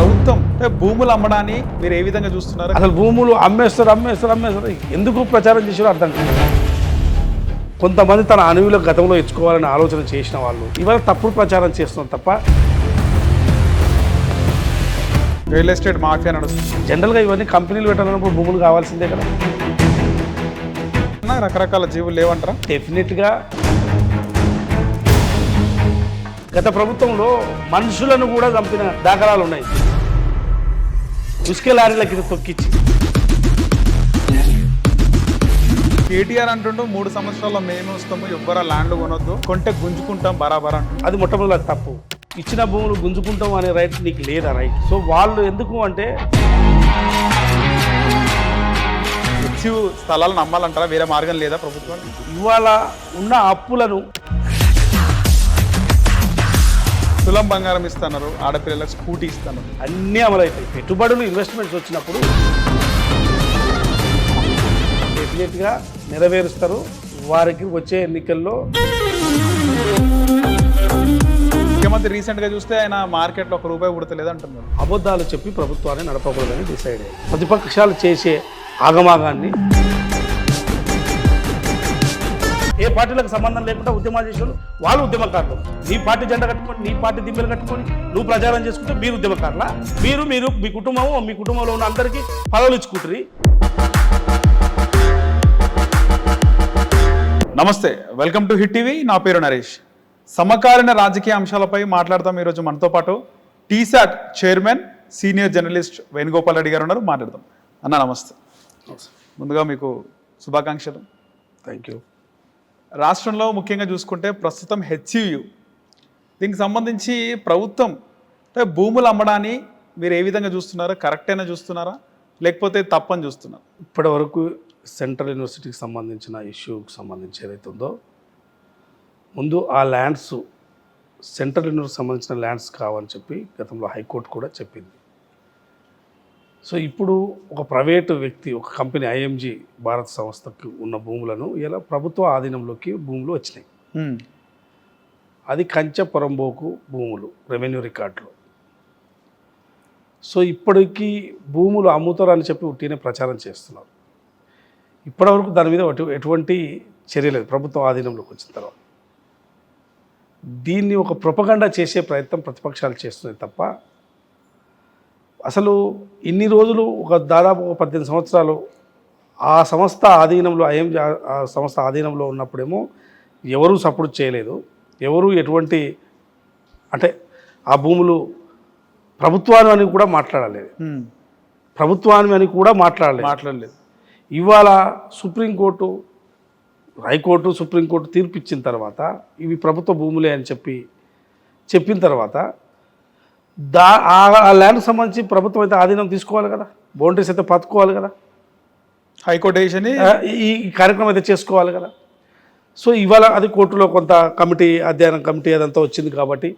ప్రభుత్వం భూములు అమ్మడాన్ని మీరు ఏ విధంగా చూస్తున్నారు? అసలు భూములు అమ్మేస్తారు ఎందుకు ప్రచారం చేసారో అర్థం కాదు. కొంతమంది తన అణువుల గతంలో ఇచ్చుకోవాలని ఆలోచన చేసిన వాళ్ళు ఇవాళ తప్పుడు ప్రచారం చేస్తున్నారు తప్ప రియల్ ఎస్టేట్ మాఫియా నడుస్తుంది. జనరల్గా ఇవన్నీ కంపెనీలు పెట్టాలన్నప్పుడు భూములు కావాల్సిందే కదా. రకరకాల జీవులు లేవంటారా? డెఫినెట్గా గత ప్రభుత్వంలో మనుషులను కూడా చంపిన దాఖలాలు ఉన్నాయి. ఉసుక లారీల కింద తొక్కిచ్చి కేటీఆర్ అంటుంటూ 3 సంవత్సరాల్లో మేము వస్తాము, ఎవ్వరా ల్యాండ్ కొనొద్దు, కొంటే గుంజుకుంటాం బరాబర్ అంటుంది. అది మొట్టమొదటి తప్పు. ఇచ్చిన భూములు గుంజుకుంటాం అనే రైట్ నీకు లేదా రైట్. సో వాళ్ళు ఎందుకు అంటే హెచ్యు స్థలాలను నమ్మాలంటారా? వేరే మార్గం లేదా ప్రభుత్వం? ఇవాళ ఉన్న అప్పులను తులం బంగారం ఇస్తున్నారు, ఆడపిల్లలకు స్కూటీ ఇస్తున్నారు, అన్నీ అమలైతాయి. పెట్టుబడులు ఇన్వెస్ట్మెంట్స్ వచ్చినప్పుడు డెఫినెట్గా నెరవేరుస్తారు. వారికి వచ్చే ఎన్నికల్లో ముఖ్యమంత్రి రీసెంట్గా చూస్తే ఆయన మార్కెట్లో ₹1 పుడతలేదు అంటున్నారు. అబద్ధాలు చెప్పి ప్రభుత్వాన్ని నడపకూడదని డిసైడ్ అయ్యాయి. ప్రతిపక్షాలు చేసే ఆగమాగాన్ని ఏ పార్టీలకు సంబంధం లేకుండా ఉద్యమాలు చేసేవాళ్ళు వాళ్ళు ఉద్యమకారులు. నీ పార్టీ జెండా కట్టుకొని నీ పార్టీ దిబ్బలు కట్టుకొని నువ్వు ప్రచారం చేసుకుంటే మీరు ఉద్యమకారులా? మీరు మీ కుటుంబంలో ఉన్న అందరికీ పదవులు ఇచ్చుకుంటారు. నమస్తే, వెల్కమ్ టు హిట్ టీవీ. నా పేరు నరేష్. సమకాలీన రాజకీయ అంశాలపై మాట్లాడతాం. ఈరోజు మనతో పాటు T-SAT chairman senior journalist Venugopal Reddy గారు ఉన్నారు. మాట్లాడదాం. అన్న నమస్తే. ముందుగా మీకు శుభాకాంక్షలు. Thank you. రాష్ట్రంలో ముఖ్యంగా చూసుకుంటే ప్రస్తుతం హెచ్యు దీనికి సంబంధించి ప్రభుత్వం భూములు అమ్మడాన్ని మీరు ఏ విధంగా చూస్తున్నారా? కరెక్టైనా చూస్తున్నారా లేకపోతే తప్పని చూస్తున్నారా? ఇప్పటి వరకు సెంట్రల్ యూనివర్సిటీకి సంబంధించిన ఇష్యూకి సంబంధించి ఏదైతే ఉందో, ముందు ఆ ల్యాండ్స్ సెంట్రల్ యూనివర్సిటీకి సంబంధించిన ల్యాండ్స్ కావని చెప్పి గతంలో హైకోర్టు కూడా చెప్పింది. సో ఇప్పుడు ఒక ప్రైవేటు వ్యక్తి, ఒక కంపెనీ ఐఎంజీ భారత్ సంస్థకు ఉన్న భూములను ఇలా ప్రభుత్వ ఆధీనంలోకి భూములు వచ్చినాయి. అది కంచె పొరంబోకు భూములు, రెవెన్యూ రికార్డులు. సో ఇప్పటికీ భూములు అమ్ముతారని చెప్పి ఉట్టినే ప్రచారం చేస్తున్నారు. ఇప్పటివరకు దాని మీద ఎటువంటి చర్య లేదు ప్రభుత్వం ఆధీనంలోకి వచ్చిన తర్వాత. దీన్ని ఒక ప్రొపగండా చేసే ప్రయత్నం ప్రతిపక్షాలు చేస్తున్నాయి తప్ప అసలు ఇన్ని రోజులు దాదాపు 18 సంవత్సరాలు ఆ సంస్థ ఆధీనంలో ఆ సంస్థ ఆధీనంలో ఉన్నప్పుడేమో ఎవరూ సపోర్ట్ చేయలేదు. ఎవరు ఎటువంటి అంటే ఆ భూములు ప్రభుత్వాన్ని అని కూడా మాట్లాడలేదు. మాట్లాడలేదు. ఇవాళ సుప్రీంకోర్టు, హైకోర్టు, సుప్రీంకోర్టు తీర్పు ఇచ్చిన తర్వాత ఇవి ప్రభుత్వ భూములే అని చెప్పిన తర్వాత ఆ ల్యాండ్కి సంబంధించి ప్రభుత్వం అయితే ఆధీనం తీసుకోవాలి కదా, బౌండరీస్ అయితే పట్టుకోవాలి కదా, హైకోర్టు ఈ కార్యక్రమం అయితే చేసుకోవాలి కదా. సో ఇవాళ అది కోర్టులో కొంత అధ్యయనం కమిటీ అదంతా వచ్చింది కాబట్టి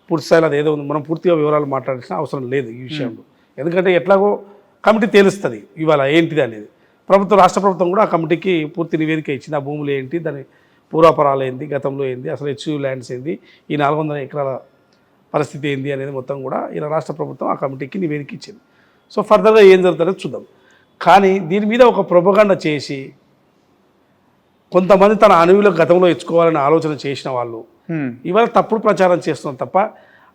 పూర్తి స్థాయిలో అది ఏదో ఉంది. మనం పూర్తిగా వివరాలు మాట్లాడాల్సిన అవసరం లేదు ఈ విషయంలో. ఎందుకంటే ఎట్లాగో కమిటీ తెలుస్తుంది ఇవాళ ఏంటిది అనేది. రాష్ట్ర ప్రభుత్వం కూడా ఆ కమిటీకి పూర్తి నివేదిక ఇచ్చింది. ఆ భూములు ఏంటి, దాని పూర్వాపరాలు ఏంది, గతంలో ఏంది, అసలు హెచ్యు ల్యాండ్స్ ఏంది, ఈ 400 ఎకరాల పరిస్థితి ఏంది అనేది మొత్తం కూడా ఇలా రాష్ట్ర ప్రభుత్వం ఆ కమిటీకి నివేదిక ఇచ్చింది. సో ఫర్దర్గా ఏం జరుగుతుందో చూద్దాం. కానీ దీని మీద ఒక ప్రొపగండా చేసి కొంతమంది తన అణువుల గతంలో ఇచ్చుకోవాలని ఆలోచన చేసిన వాళ్ళు ఇవాళ తప్పుడు ప్రచారం చేస్తున్నారు తప్ప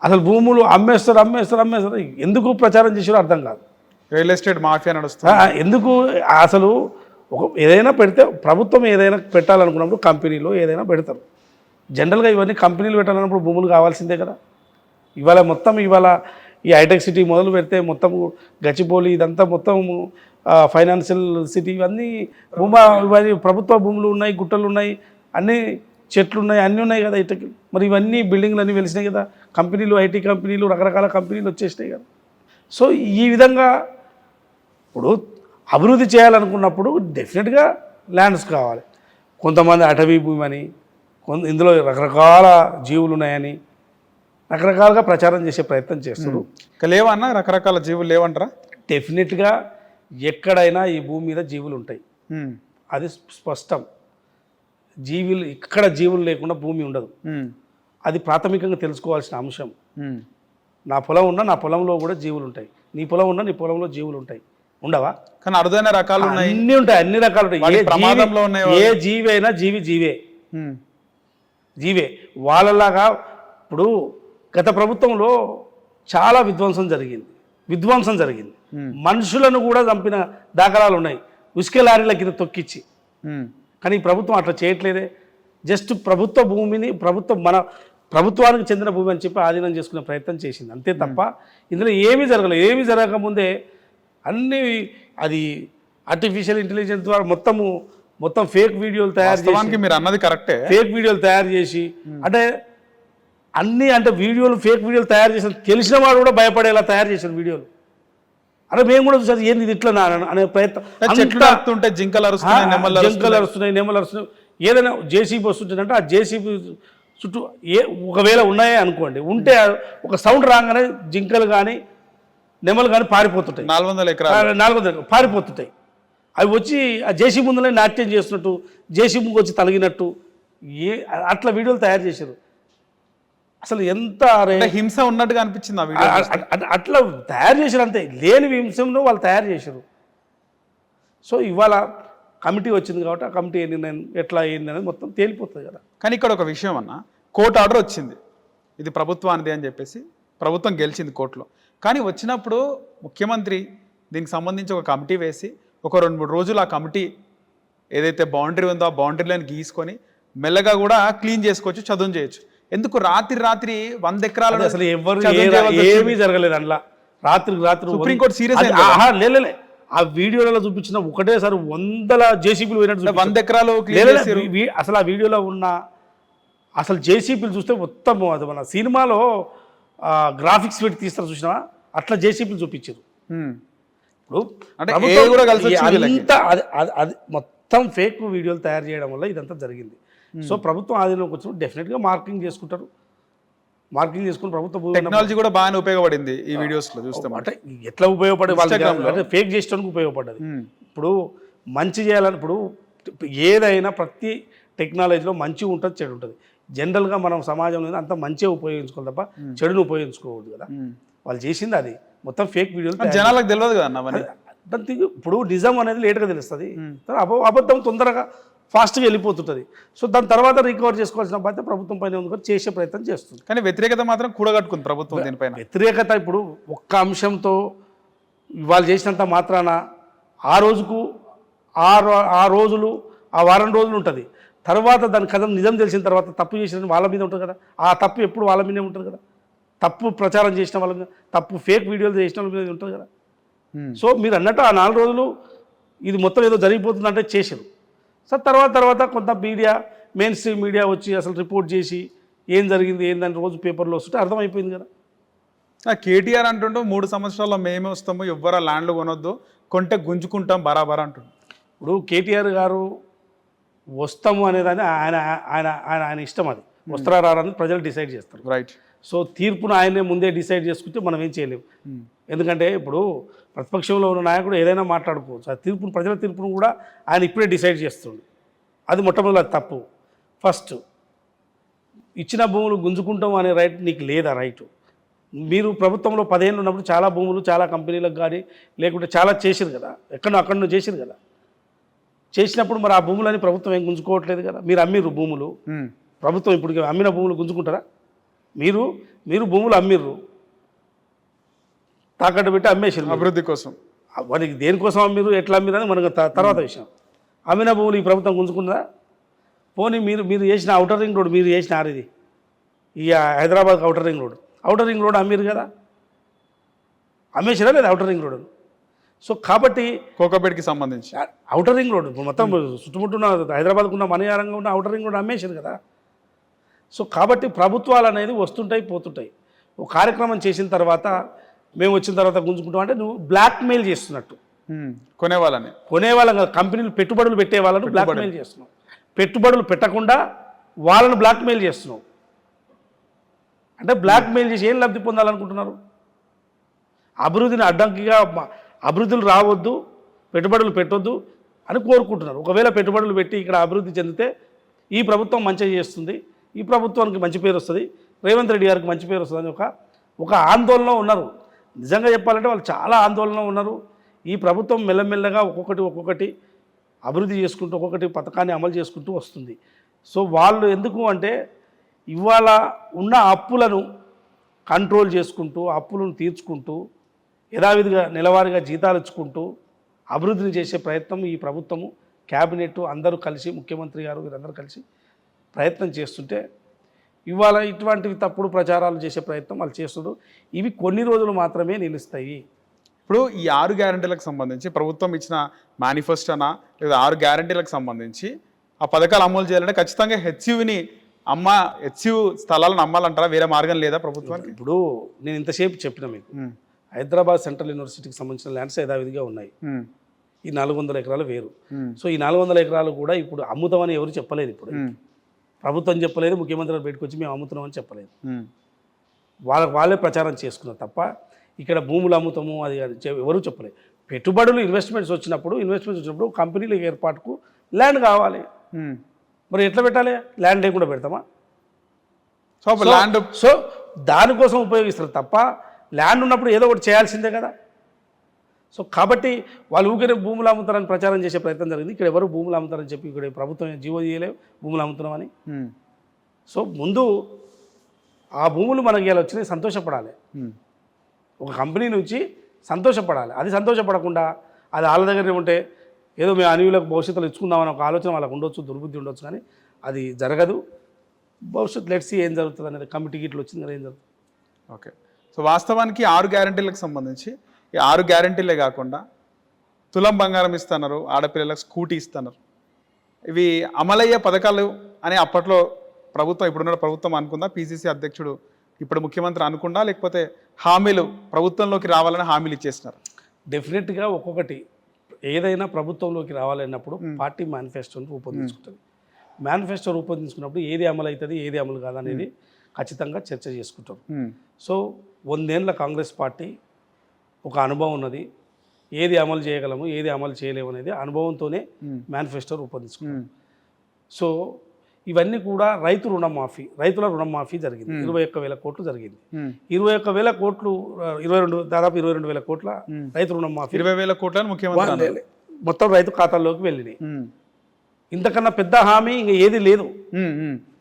అసలు భూములు అమ్మేస్తారు ఎందుకు ప్రచారం చేసారో అర్థం కాదు. రియల్ ఎస్టేట్ మాఫియా నడుస్తుంది. ఎందుకు అసలు ఏదైనా పెడితే ప్రభుత్వం ఏదైనా పెట్టాలనుకున్నప్పుడు కంపెనీలో ఏదైనా పెడతారు. జనరల్గా ఇవన్నీ కంపెనీలు పెట్టాలన్నప్పుడు భూములు కావాల్సిందే కదా. ఇవాళ ఈ హైటెక్ సిటీ మొదలు పెడితే మొత్తం గచ్చిబౌలి ఇదంతా మొత్తం ఫైనాన్షియల్ సిటీ ఇవన్నీ ఇవన్నీ ప్రభుత్వ భూములు ఉన్నాయి, గుట్టలు ఉన్నాయి, అన్నీ చెట్లు ఉన్నాయి, అన్నీ ఉన్నాయి కదా ఇటకి. మరి ఇవన్నీ బిల్డింగ్లు అన్నీ వెలిసినాయి కదా. కంపెనీలు, ఐటీ కంపెనీలు, రకరకాల కంపెనీలు వచ్చేసినాయి కదా. సో ఈ విధంగా ఇప్పుడు అభివృద్ధి చేయాలనుకున్నప్పుడు డెఫినెట్గా ల్యాండ్స్ కావాలి. కొంతమంది అటవీ భూమి అని, ఇందులో రకరకాల జీవులు ఉన్నాయని రకరకాలుగా ప్రచారం చేసే ప్రయత్నం చేస్తారు. లేవన్నా రకరకాల జీవులు లేవంటారా? డెఫినెట్గా ఎక్కడైనా ఈ భూమి మీద జీవులు ఉంటాయి, అది స్పష్టం. ఇక్కడ జీవులు లేకుండా భూమి ఉండదు. అది ప్రాథమికంగా తెలుసుకోవాల్సిన అంశం. నా పొలం ఉన్నా నా పొలంలో కూడా జీవులు ఉంటాయి, నీ పొలం ఉన్నా నీ పొలంలో జీవులు ఉంటాయి, ఉండవా? కానీ అరుదైన రకాలు ఉన్నాయి, అన్నీ ఉంటాయి, అన్ని రకాలు ఉంటాయి. వాటి ప్రమాదంలో ఉన్నాయి. ఏ జీవి అయినా జీవే ఉమ్, జీవే. వాళ్ళలాగా ఇప్పుడు గత ప్రభుత్వంలో చాలా విధ్వంసం జరిగింది. మనుషులను కూడా చంపిన దాఖలాలు ఉన్నాయి, ఉసుక లారీల కింద తొక్కిచ్చి. ఉమ్, కానీ ఈ ప్రభుత్వం అట్లా చేయట్లేదే. జస్ట్ ప్రభుత్వ భూమిని మన ప్రభుత్వానికి చెందిన భూమి అని చెప్పి ఆధీనం చేసుకునే ప్రయత్నం చేసింది, అంతే తప్ప ఇందులో ఏమీ జరగలేదు. ఏమీ జరగకముందే అన్నీ అది ఆర్టిఫిషియల్ ఇంటెలిజెన్స్ ద్వారా మొత్తం ఫేక్ వీడియోలు తయారు చేసి, మీరు అన్నది కరెక్టే, ఫేక్ వీడియోలు తయారు చేసి అంటే వీడియోలు ఫేక్ వీడియోలు తయారు చేసిన తెలిసిన వాడు కూడా భయపడేలా తయారు చేసిన వీడియోలు. అంటే మేము కూడా చూసారు ఏంది ఇది ఇట్లా అనే ప్రయత్నం. జింకలు అరుస్తున్నాయి, నెమ్మలు అరుస్తున్నాయి. ఏదైనా జేసీబీ వస్తుంటుందంటే ఆ జేసీబీ చుట్టూ ఒకవేళ ఉన్నాయే అనుకోండి, ఉంటే ఒక సౌండ్ రాగానే జింకలు కానీ నెమలు కానీ పారిపోతుంటాయి, 400 పారిపోతుంటాయి. అవి వచ్చి ఆ జేసీబీ ముందునే నాట్యం చేస్తున్నట్టు, జేసీబీకి వచ్చి తలిగినట్టు అట్లా వీడియోలు తయారు చేశారు. అసలు ఎంత హింస ఉన్నట్టుగా అనిపించింది అట్లా తయారు చేశారు, అంతే లేని హింసను వాళ్ళు తయారు చేశారు. సో ఇవాళ కమిటీ వచ్చింది కాబట్టి ఆ కమిటీ ఎట్లా అయింది అనేది మొత్తం తేలిపోతుంది కదా. కానీ ఇక్కడ ఒక విషయం అన్న, కోర్టు ఆర్డర్ వచ్చింది, ఇది ప్రభుత్వానిది అని చెప్పేసి ప్రభుత్వం గెలిచింది కోర్టులో. కానీ వచ్చినప్పుడు ముఖ్యమంత్రి దీనికి సంబంధించి ఒక కమిటీ వేసి ఒక 2-3 రోజులు ఆ కమిటీ ఏదైతే బౌండరీ ఉందో ఆ బౌండరీలను గీసుకొని మెల్లగా కూడా క్లీన్ చేసుకోవచ్చు, చదువు చేయొచ్చు. ఎందుకు రాత్రి 100 ఎకరాలు అసలు ఏమీ జరగలేదు అందులో. రాత్రి సుప్రీంకోర్టు సీరియస్ లే ఆ వీడియోలలో చూపించిన ఒకటేసారి 100 జేసీబీలు పోయినట్టు 100 ఎకరాలు అసలు ఆ వీడియోలో ఉన్న అసలు జేసీబీలు చూస్తే మొత్తం అది మన సినిమాలో గ్రాఫిక్స్ పెట్టి తీస్తారు చూసినా అట్లా జేసీబీలు చూపించారు. ఇప్పుడు అది మొత్తం ఫేక్ వీడియోలు తయారు చేయడం వల్ల ఇదంతా జరిగింది. సో ప్రభుత్వం ఆధీనంలోకి వచ్చినప్పుడు డెఫినెట్గా మార్కింగ్ చేసుకుంటారు. మార్కింగ్ చేసుకుని ప్రభుత్వం టెక్నాలజీ కూడా బాగానే ఉపయోగపడింది ఈ వీడియోస్ లో చూస్తే. అంటే ఎట్లా ఉపయోగపడే వాళ్ళు ఫేక్ చేయడానికి ఉపయోగపడ్డది. ఇప్పుడు మంచి చేయాలని ఇప్పుడు ఏదైనా ప్రతి టెక్నాలజీలో మంచి ఉంటుంది, చెడు ఉంటుంది. జనరల్గా మనం సమాజంలో అంత మంచిగా ఉపయోగించుకోవాలి తప్ప చెడును ఉపయోగించుకోవద్దు కదా. వాళ్ళు చేసింది అది మొత్తం ఫేక్ వీడియోలు, జనాలకు తెలియదు కదా. ఇప్పుడు నిజం అనేది లేట్గా తెలుస్తుంది, అబద్ధం తొందరగా ఫాస్ట్గా వెళ్ళిపోతుంటుంది. సో దాని తర్వాత రికవర్ చేసుకోవాల్సిన బాధ్యత ప్రభుత్వం పైన ఉంది, చేసే ప్రయత్నం చేస్తుంది. కానీ వ్యతిరేకత మాత్రం కూడగట్టుకుంది ప్రభుత్వం దీనిపైన. వ్యతిరేకత ఇప్పుడు ఒక్క అంశంతో వాళ్ళు చేసినంత మాత్రాన ఆ రోజుకు 6 రోజులు ఆ వారం రోజులు ఉంటుంది. తర్వాత దాని కథ నిజం తెలిసిన తర్వాత తప్పు చేసిన వాళ్ళ మీద ఉంటుంది కదా. ఆ తప్పు ఎప్పుడు వాళ్ళ మీదే ఉంటుంది కదా. తప్పు ప్రచారం చేసిన వాళ్ళ మీద, తప్పు ఫేక్ వీడియోలు చేసిన వాళ్ళ మీద ఉంటుంది కదా. సో మీరు అన్నట్టు ఆ 4 రోజులు ఇది మొత్తం ఏదో జరిగిపోతుందంటే చేశారు. సో తర్వాత కొంత మీడియా, మెయిన్ స్ట్రీమ్ మీడియా వచ్చి అసలు రిపోర్ట్ చేసి ఏం జరిగింది ఏందని రోజు పేపర్లో వస్తుంటే అర్థమైపోయింది కదా. కేటీఆర్ అంటుంటూ 3 సంవత్సరాల్లో మేమే వస్తాము, ఎవ్వరు ల్యాండ్లు కొనొద్దు, కొంటే గుంజుకుంటాం బరాబర్ అంటుండు. ఇప్పుడు కేటీఆర్ గారు వస్తాము అనేదాన్ని ఆయన ఇష్టం, అది వస్తారా రారని ప్రజలు డిసైడ్ చేస్తారు. రైట్. సో తీర్పును ఆయనే ముందే డిసైడ్ చేసుకుంటే మనం ఏం చేయలేము. ఎందుకంటే ఇప్పుడు ప్రతిపక్షంలో ఉన్న నాయకుడు ఏదైనా మాట్లాడుకోవచ్చు, ఆ తీర్పును, ప్రజల తీర్పును కూడా ఆయన ఇప్పుడే డిసైడ్ చేస్తుండు. అది మొట్టమొదటి తప్పు. ఫస్ట్ ఇచ్చిన భూములు గుంజుకుంటాం అనే రైట్ నీకు లేదా రైటు. మీరు ప్రభుత్వంలో 10 ఏళ్ళు ఉన్నప్పుడు చాలా భూములు చాలా కంపెనీలకు కానీ లేకుంటే చాలా చేసిరు కదా, అక్కడో చేసిరు కదా. చేసినప్పుడు మరి ఆ భూములని ప్రభుత్వం ఏం గుంజుకోవట్లేదు కదా. మీరు అమ్మిర్రు భూములు, ప్రభుత్వం ఇప్పుడు అమ్మిన భూములు గుంజుకుంటారా? మీరు భూములు అమ్మిర్రు, తాకట్టు పెట్టి అమ్మేసారు అభివృద్ధి కోసం. వారికి దేనికోసం అమ్మిరు, ఎట్లా అమ్మిరు అని మనకు తర్వాత విషయం. అమ్మిన భూములు ఈ ప్రభుత్వం గుంజుకుందా? పోనీ మీరు చేసిన ఔటర్ రింగ్ రోడ్, మీరు చేసిన ఇది ఈ హైదరాబాద్ ఔటర్ రింగ్ రోడ్ అమ్మిరు కదా, అమ్మేసారా లేదా ఔటర్ రింగ్ రోడ్? సో కాబట్టి కోకాపేటకి సంబంధించి ఔటర్ రింగ్ రోడ్ మొత్తం చుట్టుముట్టున్న హైదరాబాద్కు ఉన్న మనయారంగా ఉన్న ఔటర్ రింగ్ రోడ్ అమ్మేసారు కదా. సో కాబట్టి ప్రభుత్వాలు అనేది వస్తుంటాయి పోతుంటాయి. ఒక కార్యక్రమం చేసిన తర్వాత మేము వచ్చిన తర్వాత గుంజుకుంటాం అంటే నువ్వు బ్లాక్మెయిల్ చేస్తున్నట్టు. కొనేవాళ్ళని కంపెనీలు పెట్టుబడులు పెట్టే వాళ్ళను బ్లాక్మెయిల్ చేస్తున్నావు. పెట్టుబడులు పెట్టకుండా వాళ్ళను బ్లాక్మెయిల్ చేస్తున్నావు. అంటే బ్లాక్మెయిల్ చేసి ఏం లబ్ధి పొందాలనుకుంటున్నారు? అభివృద్ధిని అడ్డంకిగా, అభివృద్ధులు రావద్దు, పెట్టుబడులు పెట్టొద్దు అని కోరుకుంటున్నారు. ఒకవేళ పెట్టుబడులు పెట్టి ఇక్కడ అభివృద్ధి చెందితే ఈ ప్రభుత్వం మంచిగా చేస్తుంది, ఈ ప్రభుత్వానికి మంచి పేరు వస్తుంది, రేవంత్ రెడ్డి గారికి మంచి పేరు వస్తుంది అని ఒక ఒక ఆందోళనలో ఉన్నారు. నిజంగా చెప్పాలంటే వాళ్ళు చాలా ఆందోళనలో ఉన్నారు. ఈ ప్రభుత్వం మెల్లమెల్లగా ఒక్కొక్కటి అభివృద్ధి చేసుకుంటూ ఒక్కొక్కటి పథకాన్ని అమలు చేసుకుంటూ వస్తుంది. సో వాళ్ళు ఎందుకు అంటే ఇవాళ ఉన్న అప్పులను కంట్రోల్ చేసుకుంటూ అప్పులను తీర్చుకుంటూ యథావిధిగా నెలవారీగా జీతాలు ఇచ్చుకుంటూ అభివృద్ధిని చేసే ప్రయత్నం ఈ ప్రభుత్వము క్యాబినెట్ అందరూ కలిసి ముఖ్యమంత్రి గారు వీరందరూ కలిసి ప్రయత్నం చేస్తుంటే ఇవాళ ఇటువంటివి తప్పుడు ప్రచారాలు చేసే ప్రయత్నం వాళ్ళు చేస్తున్నారు. ఇవి కొన్ని రోజులు మాత్రమే నిలుస్తాయి. ఇప్పుడు ఈ 6 గ్యారంటీలకు సంబంధించి ప్రభుత్వం ఇచ్చిన మేనిఫెస్టోనా లేదా 6 గ్యారంటీలకు సంబంధించి ఆ పథకాలు అమలు చేయాలంటే ఖచ్చితంగా హెచ్యు స్థలాలను అమ్మాలంటారా? వేరే మార్గం లేదా ప్రభుత్వానికి? ఇప్పుడు నేను ఇంతసేపు చెప్పిన మీకు హైదరాబాద్ సెంట్రల్ యూనివర్సిటీకి సంబంధించిన ల్యాండ్స్ యథావిధిగా ఉన్నాయి. ఈ 400 ఎకరాలు వేరు. సో ఈ 400 ఎకరాలు కూడా ఇప్పుడు అమ్ముతామని ఎవరు చెప్పలేదు. ఇప్పుడు ప్రభుత్వం చెప్పలేదు, ముఖ్యమంత్రి గారు బయటకు వచ్చి మేము అమ్ముతున్నామని చెప్పలేదు. వాళ్ళే ప్రచారం చేసుకున్నారు తప్ప ఇక్కడ భూములు అమ్ముతాము అది ఎవరు చెప్పలేదు. పెట్టుబడులు ఇన్వెస్ట్మెంట్స్ వచ్చినప్పుడు కంపెనీల ఏర్పాటుకు ల్యాండ్ కావాలి. మరి ఎట్లా పెట్టాలి? ల్యాండ్ లేకుండా పెడతామా? సో దానికోసం ఉపయోగిస్తారు తప్ప ల్యాండ్ ఉన్నప్పుడు ఏదో ఒకటి చేయాల్సిందే కదా. సో కాబట్టి వాళ్ళు ఊరికే భూములు అమ్ముతారని ప్రచారం చేసే ప్రయత్నం జరిగింది. ఇక్కడ ఎవరు భూములు అమ్ముతారని చెప్పి ఇక్కడ ప్రభుత్వం జీవో చేయలేవు భూములు అమ్ముతున్నామని. సో ముందు ఆ భూములు మనకి ఇలా వచ్చినాయి సంతోషపడాలి. ఒక కంపెనీ నుంచి సంతోషపడాలి. అది సంతోషపడకుండా అది వాళ్ళ దగ్గరే ఉంటే ఏదో మేము అనివులకు భవిష్యత్తులో ఇచ్చుకుందామని ఒక ఆలోచన వాళ్ళకు ఉండొచ్చు, దుర్బుద్ధి ఉండొచ్చు, కానీ అది జరగదు. భవిష్యత్తు లెట్స్ ఏం జరుగుతుంది అనేది కమిటీ గిట్లు వచ్చింది కదా, ఏం జరుగుతుంది. ఓకే. సో వాస్తవానికి 6 గ్యారంటీలకు సంబంధించి ఈ 6 గ్యారంటీలే కాకుండా తులం బంగారం ఇస్తున్నారు, ఆడపిల్లలకు స్కూటీ ఇస్తున్నారు. ఇవి అమలయ్యే పథకాలు అని అప్పట్లో ఇప్పుడున్న ప్రభుత్వం అనుకుందా? పిసిసి అధ్యక్షుడు ఇప్పుడు ముఖ్యమంత్రి అనుకుందా? లేకపోతే హామీలు ప్రభుత్వంలోకి రావాలని హామీలు ఇచ్చేస్తున్నారు? డెఫినెట్గా ఒక్కొక్కటి ఏదైనా ప్రభుత్వంలోకి రావాలన్నప్పుడు పార్టీ మేనిఫెస్టోని రూపొందించుకుంటుంది. మేనిఫెస్టో రూపొందించుకున్నప్పుడు ఏది అమలు అవుతుంది ఏది అమలు కాదనేది ఖచ్చితంగా చర్చ చేసుకుంటారు. సో 100 ఏళ్ళ కాంగ్రెస్ పార్టీ ఒక అనుభవం ఉన్నది. ఏది అమలు చేయగలము ఏది అమలు చేయలేము అనేది అనుభవంతోనే మేనిఫెస్టో రూపొందించుకుంటాం. సో ఇవన్నీ కూడా రైతుల రుణమాఫీ జరిగింది. 21,000 కోట్లు జరిగింది. 21,000 కోట్లు దాదాపు 22,000 కోట్ల రైతు రుణమాఫీ 20,000 కోట్లని ముఖ్యమంత్రి మొత్తం రైతు ఖాతాల్లోకి వెళ్ళినాయి. ఇంతకన్నా పెద్ద హామీ ఇంకా ఏది లేదు.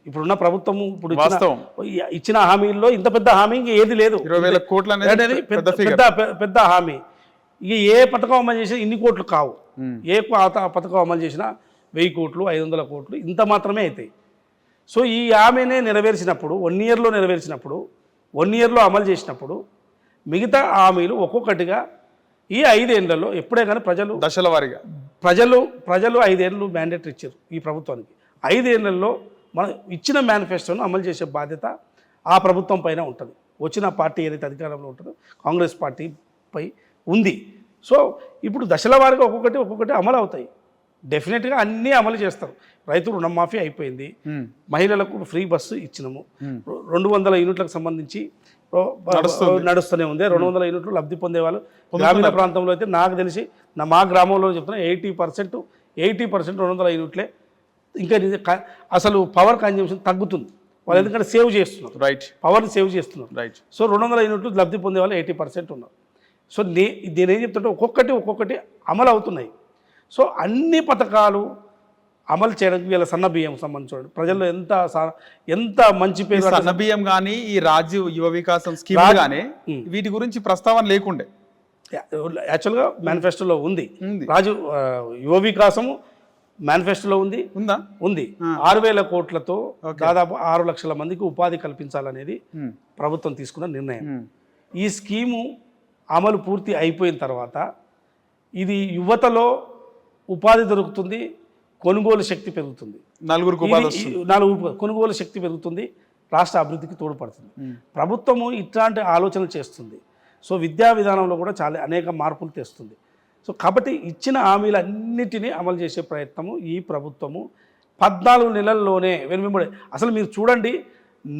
ఇప్పుడున్న ప్రభుత్వము ఇప్పుడు ఇచ్చిన హామీల్లో ఇంత పెద్ద హామీ ఇంకా ఏది లేదు. 20,000 కోట్లు అనేది పెద్ద హామీ. ఇక ఏ పథకం అమలు చేసినా ఇన్ని కోట్లు కావు. ఏ పథకం అమలు చేసినా 1000 కోట్లు 500 కోట్లు ఇంత మాత్రమే అవుతాయి. సో ఈ హామీనే నెరవేర్చినప్పుడు 1 ఇయర్లో నెరవేర్చినప్పుడు 1 ఇయర్లో అమలు చేసినప్పుడు మిగతా హామీలు ఒక్కొక్కటిగా ఈ 5 ఏళ్లలో ఎప్పుడే కానీ దశల వారీగా ప్రజలు 5 ఏళ్ళు మ్యాండేట్ ఇచ్చారు ఈ ప్రభుత్వానికి. 5 ఏళ్లలో మనం ఇచ్చిన మేనిఫెస్టోను అమలు చేసే బాధ్యత ఆ ప్రభుత్వం పైన ఉంటుంది. వచ్చిన పార్టీ ఏదైతే అధికారంలో ఉంటుందో కాంగ్రెస్ పార్టీపై ఉంది. సో ఇప్పుడు దశల వారీగా ఒక్కొక్కటి అమలు అవుతాయి. డెఫినెట్గా అన్నీ అమలు చేస్తారు. రైతు రుణమాఫీ అయిపోయింది. మహిళలకు ఫ్రీ బస్సు ఇచ్చినాము. 200 యూనిట్లకు సంబంధించి నడుస్తూనే ఉంది. 200 యూనిట్లు లబ్ధి పొందేవాళ్ళు గ్రామీణ ప్రాంతంలో అయితే నాకు తెలిసి మా గ్రామంలో చెప్తున్నా 80% 200 యూనిట్లే. ఇంకా అసలు పవర్ కన్జంప్షన్ తగ్గుతుంది వాళ్ళు, ఎందుకంటే సేవ్ చేస్తున్నారు, పవర్ని సేవ్ చేస్తున్నారు. సో 200 యూనిట్లు లబ్ధి పొందేవాళ్ళు 80% ఉన్నారు. సో దీని ఏం చెప్తుంటే ఒక్కొక్కటి అమలు అవుతున్నాయి. సో అన్ని పథకాలు అమలు చేయడానికి వీళ్ళ సన్న బియ్యం సంబంధించి ప్రజల్లో ఎంత మంచి పేరు. సన్న బియ్యం కానీ ఈ రాజీవ్ యువ వికాసం స్కీమ్ కానీ వీటి గురించి ప్రస్తావన లేకుండే యాక్చువల్గా మేనిఫెస్టోలో ఉంది. రాజీవ్ యువ వికాసము మేనిఫెస్టోలో ఉంది. 6,000 కోట్లతో దాదాపు 6 లక్షల మందికి ఉపాధి కల్పించాలనేది ప్రభుత్వం తీసుకున్న నిర్ణయం. ఈ స్కీము అమలు పూర్తి అయిపోయిన తర్వాత ఇది యువతలో ఉపాధి దొరుకుతుంది, కొనుగోలు శక్తి పెరుగుతుంది, నలుగురు కొనుగోలు శక్తి పెరుగుతుంది, రాష్ట్ర అభివృద్ధికి తోడ్పడుతుంది. ప్రభుత్వము ఇట్లాంటి ఆలోచనలు చేస్తుంది. సో విద్యా విధానంలో కూడా అనేక మార్పులు తెస్తుంది. సో కాబట్టి ఇచ్చిన హామీలన్నిటినీ అమలు చేసే ప్రయత్నము ఈ ప్రభుత్వము 14 నెలల్లోనే అసలు మీరు చూడండి,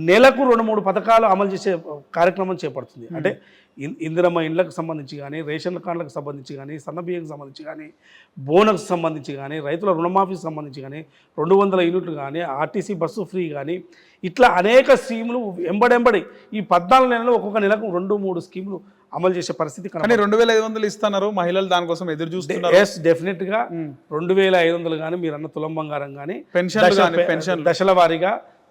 నెలకు 2-3 పథకాలు అమలు చేసే కార్యక్రమం చేపడుతుంది. అంటే ఇందిరమ్మ ఇండ్లకు సంబంధించి కానీ, రేషన్ కార్డులకు సంబంధించి కానీ, సన్నబియ్యంకి సంబంధించి కానీ, బోనస్ సంబంధించి కానీ, రైతుల రుణమాఫీకి సంబంధించి కానీ, 200 యూనిట్లు కానీ, ఆర్టీసీ బస్సు ఫ్రీ కానీ, ఇట్లా అనేక స్కీములు ఎంబడెంబడి ఈ 14 నెలల్లో ఒక్కొక్క నెలకు 2-3 స్కీములు అమలు చేసే పరిస్థితి కానీ 2500 ఇస్తున్నారు, మహిళలు దానికోసం ఎదురు చూస్తున్నారు. ఎస్, డెఫినెట్గా 2500 కానీ, మీరు అన్న తులం బంగారం కానీ, పెన్షన్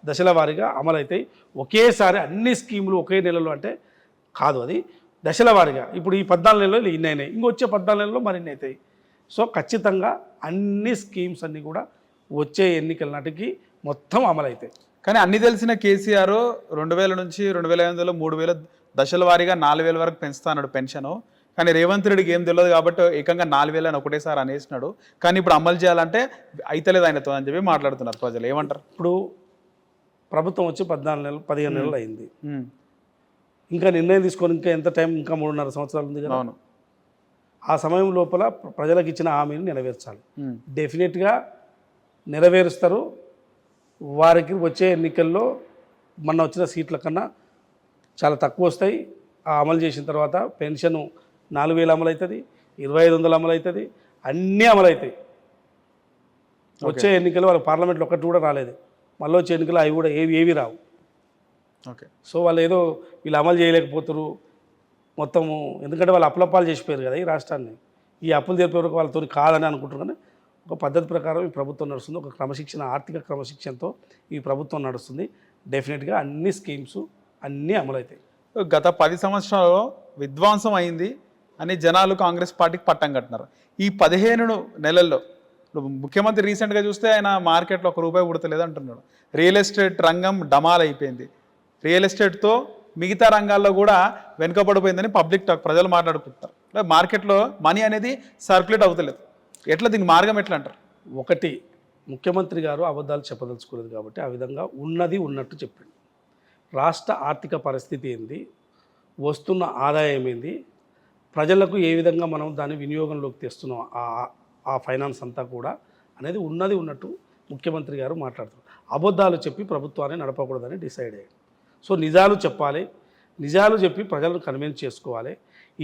దశల వారీగా అమలవుతాయి. ఒకేసారి అన్ని స్కీములు ఒకే నెలలో అంటే కాదు, అది దశల వారీగా. ఇప్పుడు ఈ 14 నెలల్లో ఇన్ని అయినాయి, ఇంకొచ్చే 14 నెలల్లో మరిన్ని అవుతాయి. సో ఖచ్చితంగా అన్ని స్కీమ్స్ అన్నీ కూడా వచ్చే ఎన్నికల నాటికి మొత్తం అమలవుతాయి. కానీ అన్ని తెలిసిన కేసీఆర్ 2000 నుంచి 2500, 3000 దశల వారీగా 4000 వరకు పెంచుతా అన్నాడు పెన్షన్. కానీ రేవంత్ రెడ్డికి ఏం తెలియదు కాబట్టి ఏకంగా 4000 అని ఒకటేసారి అనేసినాడు. కానీ ఇప్పుడు అమలు చేయాలంటే అయితలేదు ఆయనతో అని చెప్పి మాట్లాడుతున్నారు ప్రజలు. ఏమంటారు? ఇప్పుడు ప్రభుత్వం వచ్చి 14 నెలలు 15 నెలలు అయింది. ఇంకా నిర్ణయం తీసుకొని ఇంకా ఎంత టైం, ఇంకా 3.5 సంవత్సరాలు ఉంది కదా. అవును. ఆ సమయం లోపల ప్రజలకు ఇచ్చిన హామీని నెరవేర్చాలి. డెఫినెట్గా నెరవేరుస్తారు. వారికి వచ్చే ఎన్నికల్లో మొన్న వచ్చిన సీట్ల కన్నా చాలా తక్కువ వస్తాయి. ఆ అమలు చేసిన తర్వాత పెన్షన్ 4000 అమలు అవుతుంది, 2500 అమలు అవుతుంది, అన్నీ అమలు అవుతాయి. వచ్చే ఎన్నికలు వాళ్ళ పార్లమెంట్లో ఒక్కటి కూడా రాలేదు. మళ్ళీ వచ్చే ఎన్నికలు అవి కూడా ఏవి రావు. ఓకే. సో వాళ్ళు ఏదో వీళ్ళు అమలు చేయలేకపోతారు మొత్తము, ఎందుకంటే వాళ్ళు అప్పులప్పాలు చేసిపోయారు కదా ఈ రాష్ట్రాన్ని. ఈ అప్పులు తీర్పే వరకు వాళ్ళతో కాదని అనుకుంటారు. కానీ ఒక పద్ధతి ప్రకారం ఈ ప్రభుత్వం నడుస్తుంది. ఒక క్రమశిక్షణ, ఆర్థిక క్రమశిక్షణతో ఈ ప్రభుత్వం నడుస్తుంది. డెఫినెట్గా అన్ని స్కీమ్స్ అన్నీ అమలవుతాయి. గత 10 సంవత్సరాల్లో విధ్వంసం అయింది అని జనాలు కాంగ్రెస్ పార్టీకి పట్టం కట్టినారు. ఈ 15 నెలల్లో ముఖ్యమంత్రి రీసెంట్గా చూస్తే ఆయన మార్కెట్లో ₹1 పుడతలేదు అంటున్నాడు. రియల్ ఎస్టేట్ రంగం డమాల్ అయిపోయింది. రియల్ ఎస్టేట్తో మిగతా రంగాల్లో కూడా వెనుకబడిపోయిందని పబ్లిక్ టాక్, ప్రజలు మాట్లాడుకుంటారు. మార్కెట్లో మనీ అనేది సర్క్యులేట్ అవుతలేదు. ఎట్లా దీని మార్గం ఎట్లా అంటారు? ఒకటి, ముఖ్యమంత్రి గారు అబద్ధాలు చెప్పదలుచుకోలేదు కాబట్టి ఆ విధంగా ఉన్నది ఉన్నట్టు చెప్పాడు. రాష్ట్ర ఆర్థిక పరిస్థితి ఏంది, వస్తున్న ఆదాయం ఏంది, ప్రజలకు ఏ విధంగా మనం దాన్ని వినియోగంలోకి తెస్తున్నాం, ఆ ఫైనాన్స్ అంతా కూడా అనేది ఉన్నది ఉన్నట్టు ముఖ్యమంత్రి గారు మాట్లాడుతారు. అబద్ధాలు చెప్పి ప్రభుత్వాన్ని నడపకూడదని డిసైడ్ అయ్యాడు. సో నిజాలు చెప్పాలి, నిజాలు చెప్పి ప్రజలను కన్విన్స్ చేసుకోవాలి.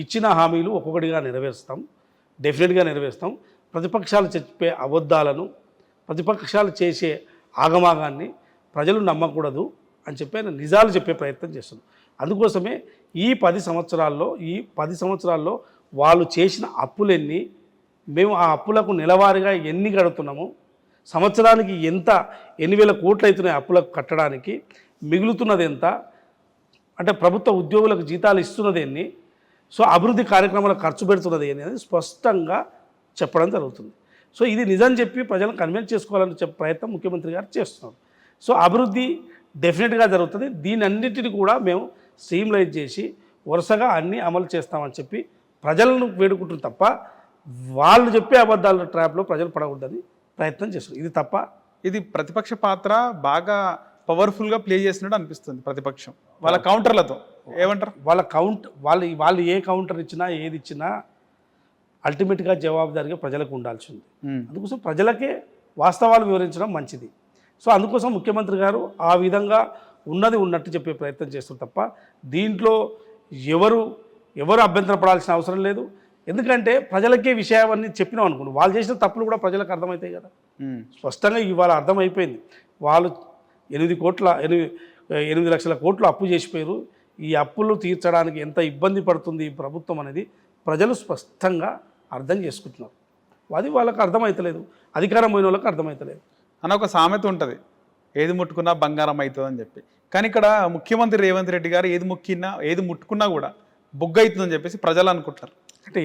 ఇచ్చిన హామీలు ఒక్కొక్కటిగా నెరవేరుస్తాం, డెఫినెట్గా నెరవేరుస్తాం. ప్రతిపక్షాలు చెప్పే అబద్ధాలను, ప్రతిపక్షాలు చేసే ఆగమాగాన్ని ప్రజలు నమ్మకూడదు అని చెప్పి ఆయన నిజాలు చెప్పే ప్రయత్నం చేస్తున్నాం. అందుకోసమే ఈ 10 సంవత్సరాల్లో వాళ్ళు చేసిన అప్పులెన్ని, మేము ఆ అప్పులకు నెలవారీగా ఎన్ని కడుతున్నాము, సంవత్సరానికి ఎన్ని వేల కోట్లు అవుతున్నాయి అప్పులకు కట్టడానికి, మిగులుతున్నది ఎంత, అంటే ప్రభుత్వ ఉద్యోగులకు జీతాలు ఇస్తున్నది ఎన్ని, సో అభివృద్ధి కార్యక్రమాలకు ఖర్చు పెడుతున్నది అనేది స్పష్టంగా చెప్పడం జరుగుతుంది. సో ఇది నిజం చెప్పి ప్రజలను కన్విన్స్ చేసుకోవాలని చెప్పే ప్రయత్నం ముఖ్యమంత్రి గారు చేస్తున్నారు. సో అభివృద్ధి డెఫినెట్గా జరుగుతుంది. దీని అన్నిటిని కూడా మేము స్ట్రీమ్లైజ్ చేసి వరుసగా అన్నీ అమలు చేస్తామని చెప్పి ప్రజలను వేడుకుంటుంది తప్ప వాళ్ళు చెప్పే అబద్ధాల ట్రాప్లో ప్రజలు పడకూడదని ప్రయత్నం చేస్తున్నారు. ఇది తప్ప. ఇది ప్రతిపక్ష పాత్ర బాగా పవర్ఫుల్గా ప్లే చేసినట్టు అనిపిస్తుంది ప్రతిపక్షం వాళ్ళ కౌంటర్లతో. ఏమంటారు? వాళ్ళు ఏ కౌంటర్ ఇచ్చినా ఏది ఇచ్చినా అల్టిమేట్గా జవాబుదారీగా ప్రజలకు ఉండాల్సి ఉంది. అందుకోసం ప్రజలకే వాస్తవాలు వివరించడం మంచిది. సో అందుకోసం ముఖ్యమంత్రి గారు ఆ విధంగా ఉన్నది ఉన్నట్టు చెప్పే ప్రయత్నం చేస్తారు తప్ప దీంట్లో ఎవరు అభ్యంతరపడాల్సిన అవసరం లేదు. ఎందుకంటే ప్రజలకే విషయాన్ని చెప్పినాం అనుకోండి, వాళ్ళు చేసిన తప్పులు కూడా ప్రజలకు అర్థమవుతాయి కదా. స్పష్టంగా ఇవాళ అర్థమైపోయింది. వాళ్ళు 8 లక్షల కోట్లు అప్పు చేసిపోయారు. ఈ అప్పులు తీర్చడానికి ఎంత ఇబ్బంది పడుతుంది ఈ ప్రభుత్వం అనేది ప్రజలు స్పష్టంగా అర్థం చేసుకుంటున్నారు. అది వాళ్ళకి అర్థమవుతలేదు, అధికారం పోయిన వాళ్ళకి అర్థమవుతలేదు అని ఒక సామెత ఉంటుంది, ఏది ముట్టుకున్నా బంగారం అవుతుంది అని చెప్పి. కానీ ఇక్కడ ముఖ్యమంత్రి రేవంత్ రెడ్డి గారు ఏది ముట్టుకున్నా కూడా బుగ్గ అవుతుందని చెప్పేసి ప్రజలు అనుకుంటారు.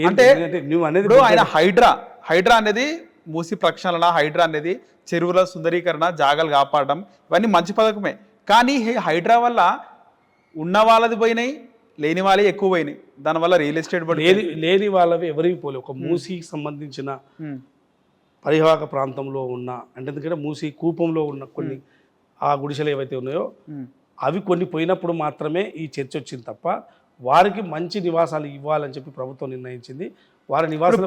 అంటే నువ్వు అనేది ఆయన హైడ్రా అనేది మూసి ప్రక్షాళన, హైడ్రా అనేది చెరువుల సుందరీకరణ, జాగాలు కాపాడడం, ఇవన్నీ మంచి పథకమే. కానీ హైడ్రా వల్ల ఉన్న వాళ్ళది పోయినాయి, లేని వాళ్ళే ఎక్కువ పోయినాయి. దానివల్ల రియల్ ఎస్టేట్ లేని వాళ్ళవి ఎవరికి పోలే. ఒక మూసీకి సంబంధించిన పరివాహక ప్రాంతంలో ఉన్న, అంటే ఎందుకంటే మూసీ కూపంలో ఉన్న కొన్ని ఆ గుడిసెలు ఏవైతే ఉన్నాయో అవి కొన్ని పోయినప్పుడు మాత్రమే ఈ చర్చ వచ్చింది తప్ప వారికి మంచి నివాసాలు ఇవ్వాలని చెప్పి ప్రభుత్వం నిర్ణయించింది. వారి నివాసాలు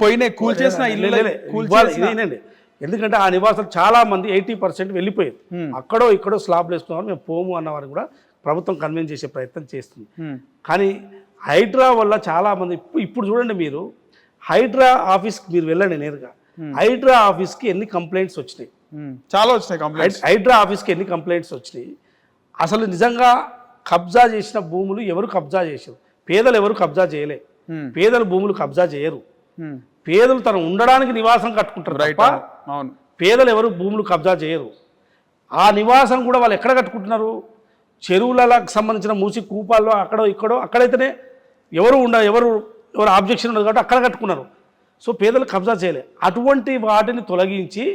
ఎందుకంటే ఆ నివాసాలు చాలామంది 80% వెళ్ళిపోయారు. అక్కడో ఇక్కడో స్లాబ్లు వేసుకున్నారు, మేము పోము అన్నవారిని కూడా ప్రభుత్వం కన్విన్స్ చేసే ప్రయత్నం చేస్తుంది. కానీ హైడ్రా వల్ల చాలామంది ఇప్పుడు చూడండి, మీరు హైడ్రా ఆఫీస్కి మీరు వెళ్ళండి నేరుగా, హైడ్రా ఆఫీస్కి ఎన్ని కంప్లైంట్స్ వచ్చినాయి, చాలా వచ్చినాయి కంప్లైంట్స్. హైడ్రా ఆఫీస్కి ఎన్ని కంప్లైంట్స్ వచ్చినాయి. అసలు నిజంగా కబ్జా చేసిన భూములు ఎవరు కబ్జా చేశారు? పేదలు ఎవరు కబ్జా చేయలే. పేదలు భూములు కబ్జా చేయరు. పేదలు తను ఉండడానికి నివాసం కట్టుకుంటారు తప్ప పేదలు ఎవరు భూములు కబ్జా చేయరు. ఆ నివాసం కూడా వాళ్ళు ఎక్కడ కట్టుకుంటున్నారు? చెరువులకు సంబంధించిన మూసి కూపాల్లో అక్కడో ఇక్కడో, అక్కడైతేనే ఎవరు ఆబ్జెక్షన్ ఉండదు కాబట్టి అక్కడ కట్టుకున్నారు. సో పేదలు కబ్జా చేయలే. అటువంటి వాటిని తొలగించి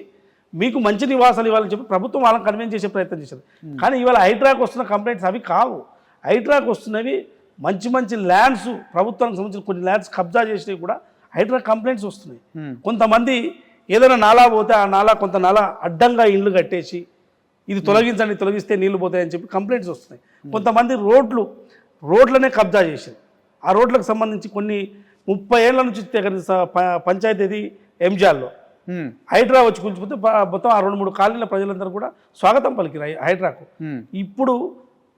మీకు మంచి నివాసాలు ఇవ్వాలని చెప్పి ప్రభుత్వం వాళ్ళని కన్విన్స్ చేసే ప్రయత్నం చేశారు. కానీ ఇవాళ హైడ్రాకి వస్తున్న కంప్లైంట్స్ అవి కావు. హైడ్రాకి వస్తున్నవి మంచి మంచి ల్యాండ్స్, ప్రభుత్వానికి సంబంధించిన కొన్ని ల్యాండ్స్ కబ్జా చేసినవి కూడా హైడ్రా కంప్లైంట్స్ వస్తున్నాయి. కొంతమంది ఏదైనా నాలా పోతే ఆ నాలా కొంత నాలా అడ్డంగా ఇండ్లు కట్టేసి ఇది తొలగిస్తే నీళ్లు పోతాయని చెప్పి కంప్లైంట్స్ వస్తున్నాయి. కొంతమంది రోడ్లనే కబ్జా చేశారు. ఆ రోడ్లకు సంబంధించి కొన్ని 30 ఏళ్ల నుంచి పంచాయతీ ఎంజాల్లో హైడ్రా వచ్చి కూల్చిపోతే మొత్తం ఆ 2-3 కాలనీల ప్రజలందరూ కూడా స్వాగతం పలికిరు హైడ్రాకు. ఇప్పుడు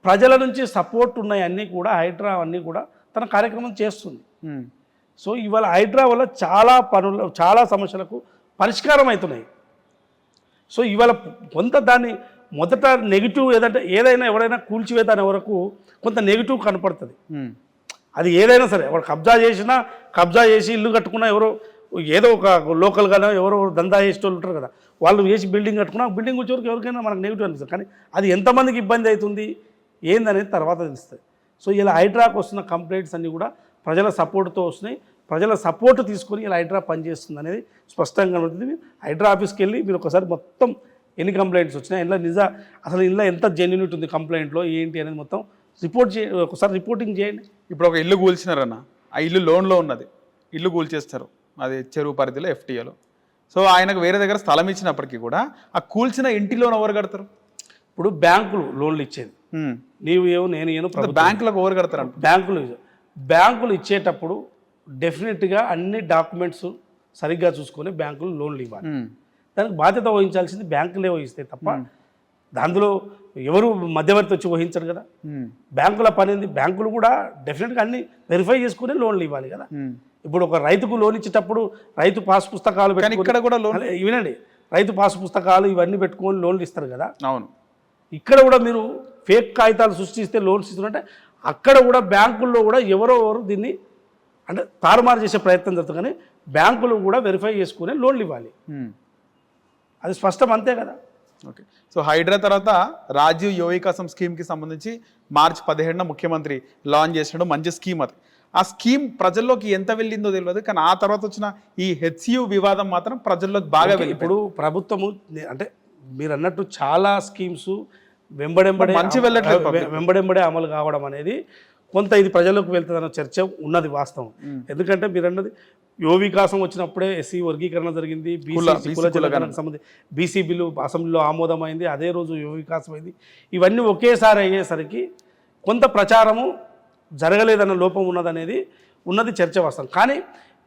ప్రజల నుంచి సపోర్ట్ ఉన్నాయి అన్నీ కూడా, హైడ్రా అన్నీ కూడా తన కార్యక్రమం చేస్తుంది. సో ఇవాళ హైడ్రా వల్ల చాలా సమస్యలకు పరిష్కారం అవుతున్నాయి. సో ఇవాళ కొంత దాన్ని మొదట నెగిటివ్ ఏదైనా ఎవరైనా కూల్చివేతనే వరకు కొంత నెగిటివ్ కనపడుతుంది. అది ఏదైనా సరే, వాడు కబ్జా చేసి ఇల్లు కట్టుకున్నా ఏదో ఒక లోకల్గానో ఎవరో దందా చేసేటోళ్ళు ఉంటారు కదా, వాళ్ళు చేసి బిల్డింగ్ కట్టుకున్నా బిల్డింగ్ వచ్చేవరకు ఎవరికైనా మనకు నెగిటివ్ అనిపిస్తుంది. కానీ అది ఎంతమందికి ఇబ్బంది అవుతుంది ఏందనేది తర్వాత తెలుస్తుంది. సో ఇలా హైడ్రాకు వస్తున్న కంప్లైంట్స్ అన్నీ కూడా ప్రజల సపోర్ట్తో వస్తున్నాయి. ప్రజల సపోర్ట్ తీసుకొని ఇలా హైడ్రా పనిచేస్తుంది అనేది స్పష్టంగా ఉంటుంది. హైడ్రా ఆఫీస్కి వెళ్ళి మీరు ఒకసారి మొత్తం ఎన్ని కంప్లైంట్స్ వచ్చినాయి, అసలు ఇంట్లో ఎంత జెన్యూనిటీ ఉంది కంప్లైంట్లో ఏంటి అనేది మొత్తం ఒకసారి రిపోర్టింగ్ చేయండి. ఇప్పుడు ఒక ఇల్లు కూల్చినారన్న, ఆ ఇల్లు లోన్లో ఉన్నది, ఇల్లు కూల్చేస్తారు, అది చెరువు పరిధిలో FTAలో. సో ఆయనకు వేరే దగ్గర స్థలం ఇచ్చినప్పటికీ కూడా ఆ కూల్చిన ఇంటి లోన్ ఎవరు కడతారు? ఇప్పుడు బ్యాంకులు లోన్లు ఇచ్చేది నేను బ్యాంకులకు ఎవరు కడతారు? బ్యాంకులు ఇచ్చేటప్పుడు డెఫినెట్గా అన్ని డాక్యుమెంట్స్ సరిగ్గా చూసుకొని బ్యాంకులు లోన్లు ఇవ్వాలి. దానికి బాధ్యత వహించాల్సింది బ్యాంకులే వహిస్తాయి తప్ప దాంట్లో ఎవరు మధ్యవర్తి వచ్చి వహించరు కదా. బ్యాంకుల పని ఏంది? బ్యాంకులు కూడా డెఫినెట్గా అన్ని వెరిఫై చేసుకుని లోన్లు ఇవ్వాలి కదా. ఇప్పుడు ఒక రైతుకు లోన్ ఇచ్చేటప్పుడు రైతు పాస్ పుస్తకాలు ఇక్కడ కూడా వినండి, రైతు పాస్ పుస్తకాలు ఇవన్నీ పెట్టుకొని లోన్లు ఇస్తారు కదా. అవును, ఇక్కడ కూడా మీరు ఫేక్ కాగితాలు సృష్టిస్తే లోన్స్ ఇస్తుంటే అక్కడ కూడా బ్యాంకుల్లో కూడా ఎవరు దీన్ని తారుమారు చేసే ప్రయత్నం జరుగుతుంది. కానీ బ్యాంకులు కూడా వెరిఫై చేసుకుని లోన్లు ఇవ్వాలి, అది స్పష్టం, అంతే కదా. ఓకే. సో హైడ్రా తర్వాత రాజీవ్ యువ వికాసం స్కీమ్కి సంబంధించి March 17 ముఖ్యమంత్రి లాంచ్ చేసినాడు. మంచి స్కీమ్ అది. ఆ స్కీమ్ ప్రజల్లోకి ఎంత వెళ్ళిందో తెలియదు, కానీ ఆ తర్వాత వచ్చిన ఈ HCU వివాదం మాత్రం ప్రజల్లోకి బాగా వెళ్ళి. ఇప్పుడు ప్రభుత్వము మీరు అన్నట్టు చాలా స్కీమ్స్ వెంబడెంబడే అమలు కావడం అనేది కొంత ఇది ప్రజల్లోకి వెళ్తుందన్న చర్చ ఉన్నది, వాస్తవం. ఎందుకంటే మీరు అన్నది యువ వికాసం వచ్చినప్పుడే SC వర్గీకరణ జరిగింది, కుల జనగణనకు సంబంధించి BC బిల్లు అసెంబ్లీలో ఆమోదమైంది, అదే రోజు యువ వికాసం అయింది. ఇవన్నీ ఒకేసారి అయ్యేసరికి కొంత ప్రచారము జరగలేదన్న లోపం ఉన్నది చర్చ వాస్తవం. కానీ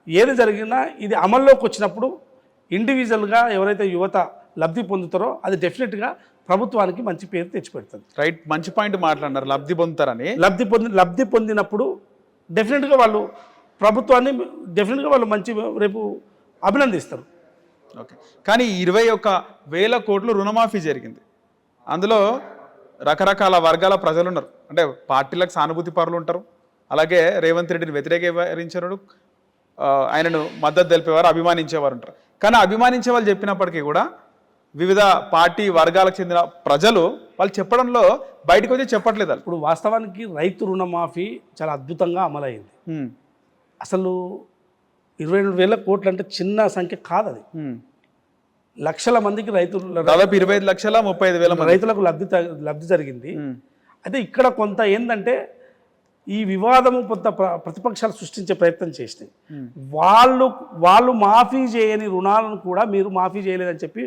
ఏది జరిగినా ఇది అమల్లోకి వచ్చినప్పుడు ఇండివిజువల్గా ఎవరైతే యువత లబ్ధి పొందుతారో అది డెఫినెట్గా ప్రభుత్వానికి మంచి పేరు తెచ్చిపెడుతుంది. రైట్, మంచి పాయింట్ మాట్లాడినారు. లబ్ధి పొందుతారని లబ్ధి పొందినప్పుడు డెఫినెట్గా వాళ్ళు ప్రభుత్వాన్ని వాళ్ళు మంచి రేపు అభినందిస్తారు. ఓకే. కానీ 21,000 కోట్లు రుణమాఫీ జరిగింది. అందులో రకరకాల వర్గాల ప్రజలు ఉన్నారు. అంటే పార్టీలకు సానుభూతి పరులు ఉంటారు, అలాగే రేవంత్ రెడ్డిని వ్యతిరేకరించారు, ఆయనను మద్దతు తెలిపేవారు, అభిమానించేవారు ఉంటారు. కానీ అభిమానించే వాళ్ళు చెప్పినప్పటికీ కూడా వివిధ పార్టీ వర్గాలకు చెందిన ప్రజలు వాళ్ళు చెప్పడంలో బయటకు వచ్చి చెప్పట్లేదు. ఇప్పుడు వాస్తవానికి రైతు రుణమాఫీ చాలా అద్భుతంగా అమలైంది. అసలు 22,000 కోట్లు అంటే చిన్న సంఖ్య కాదు, అది లక్షల మందికి దాదాపు 25,35,000 రైతులకు లబ్ధి జరిగింది. అయితే ఇక్కడ కొంత ఏంటంటే ఈ వివాదము కొంత ప్రతిపక్షాలు సృష్టించే ప్రయత్నం చేసినాయి. వాళ్ళు మాఫీ చేయని రుణాలను కూడా మీరు మాఫీ చేయలేదని చెప్పి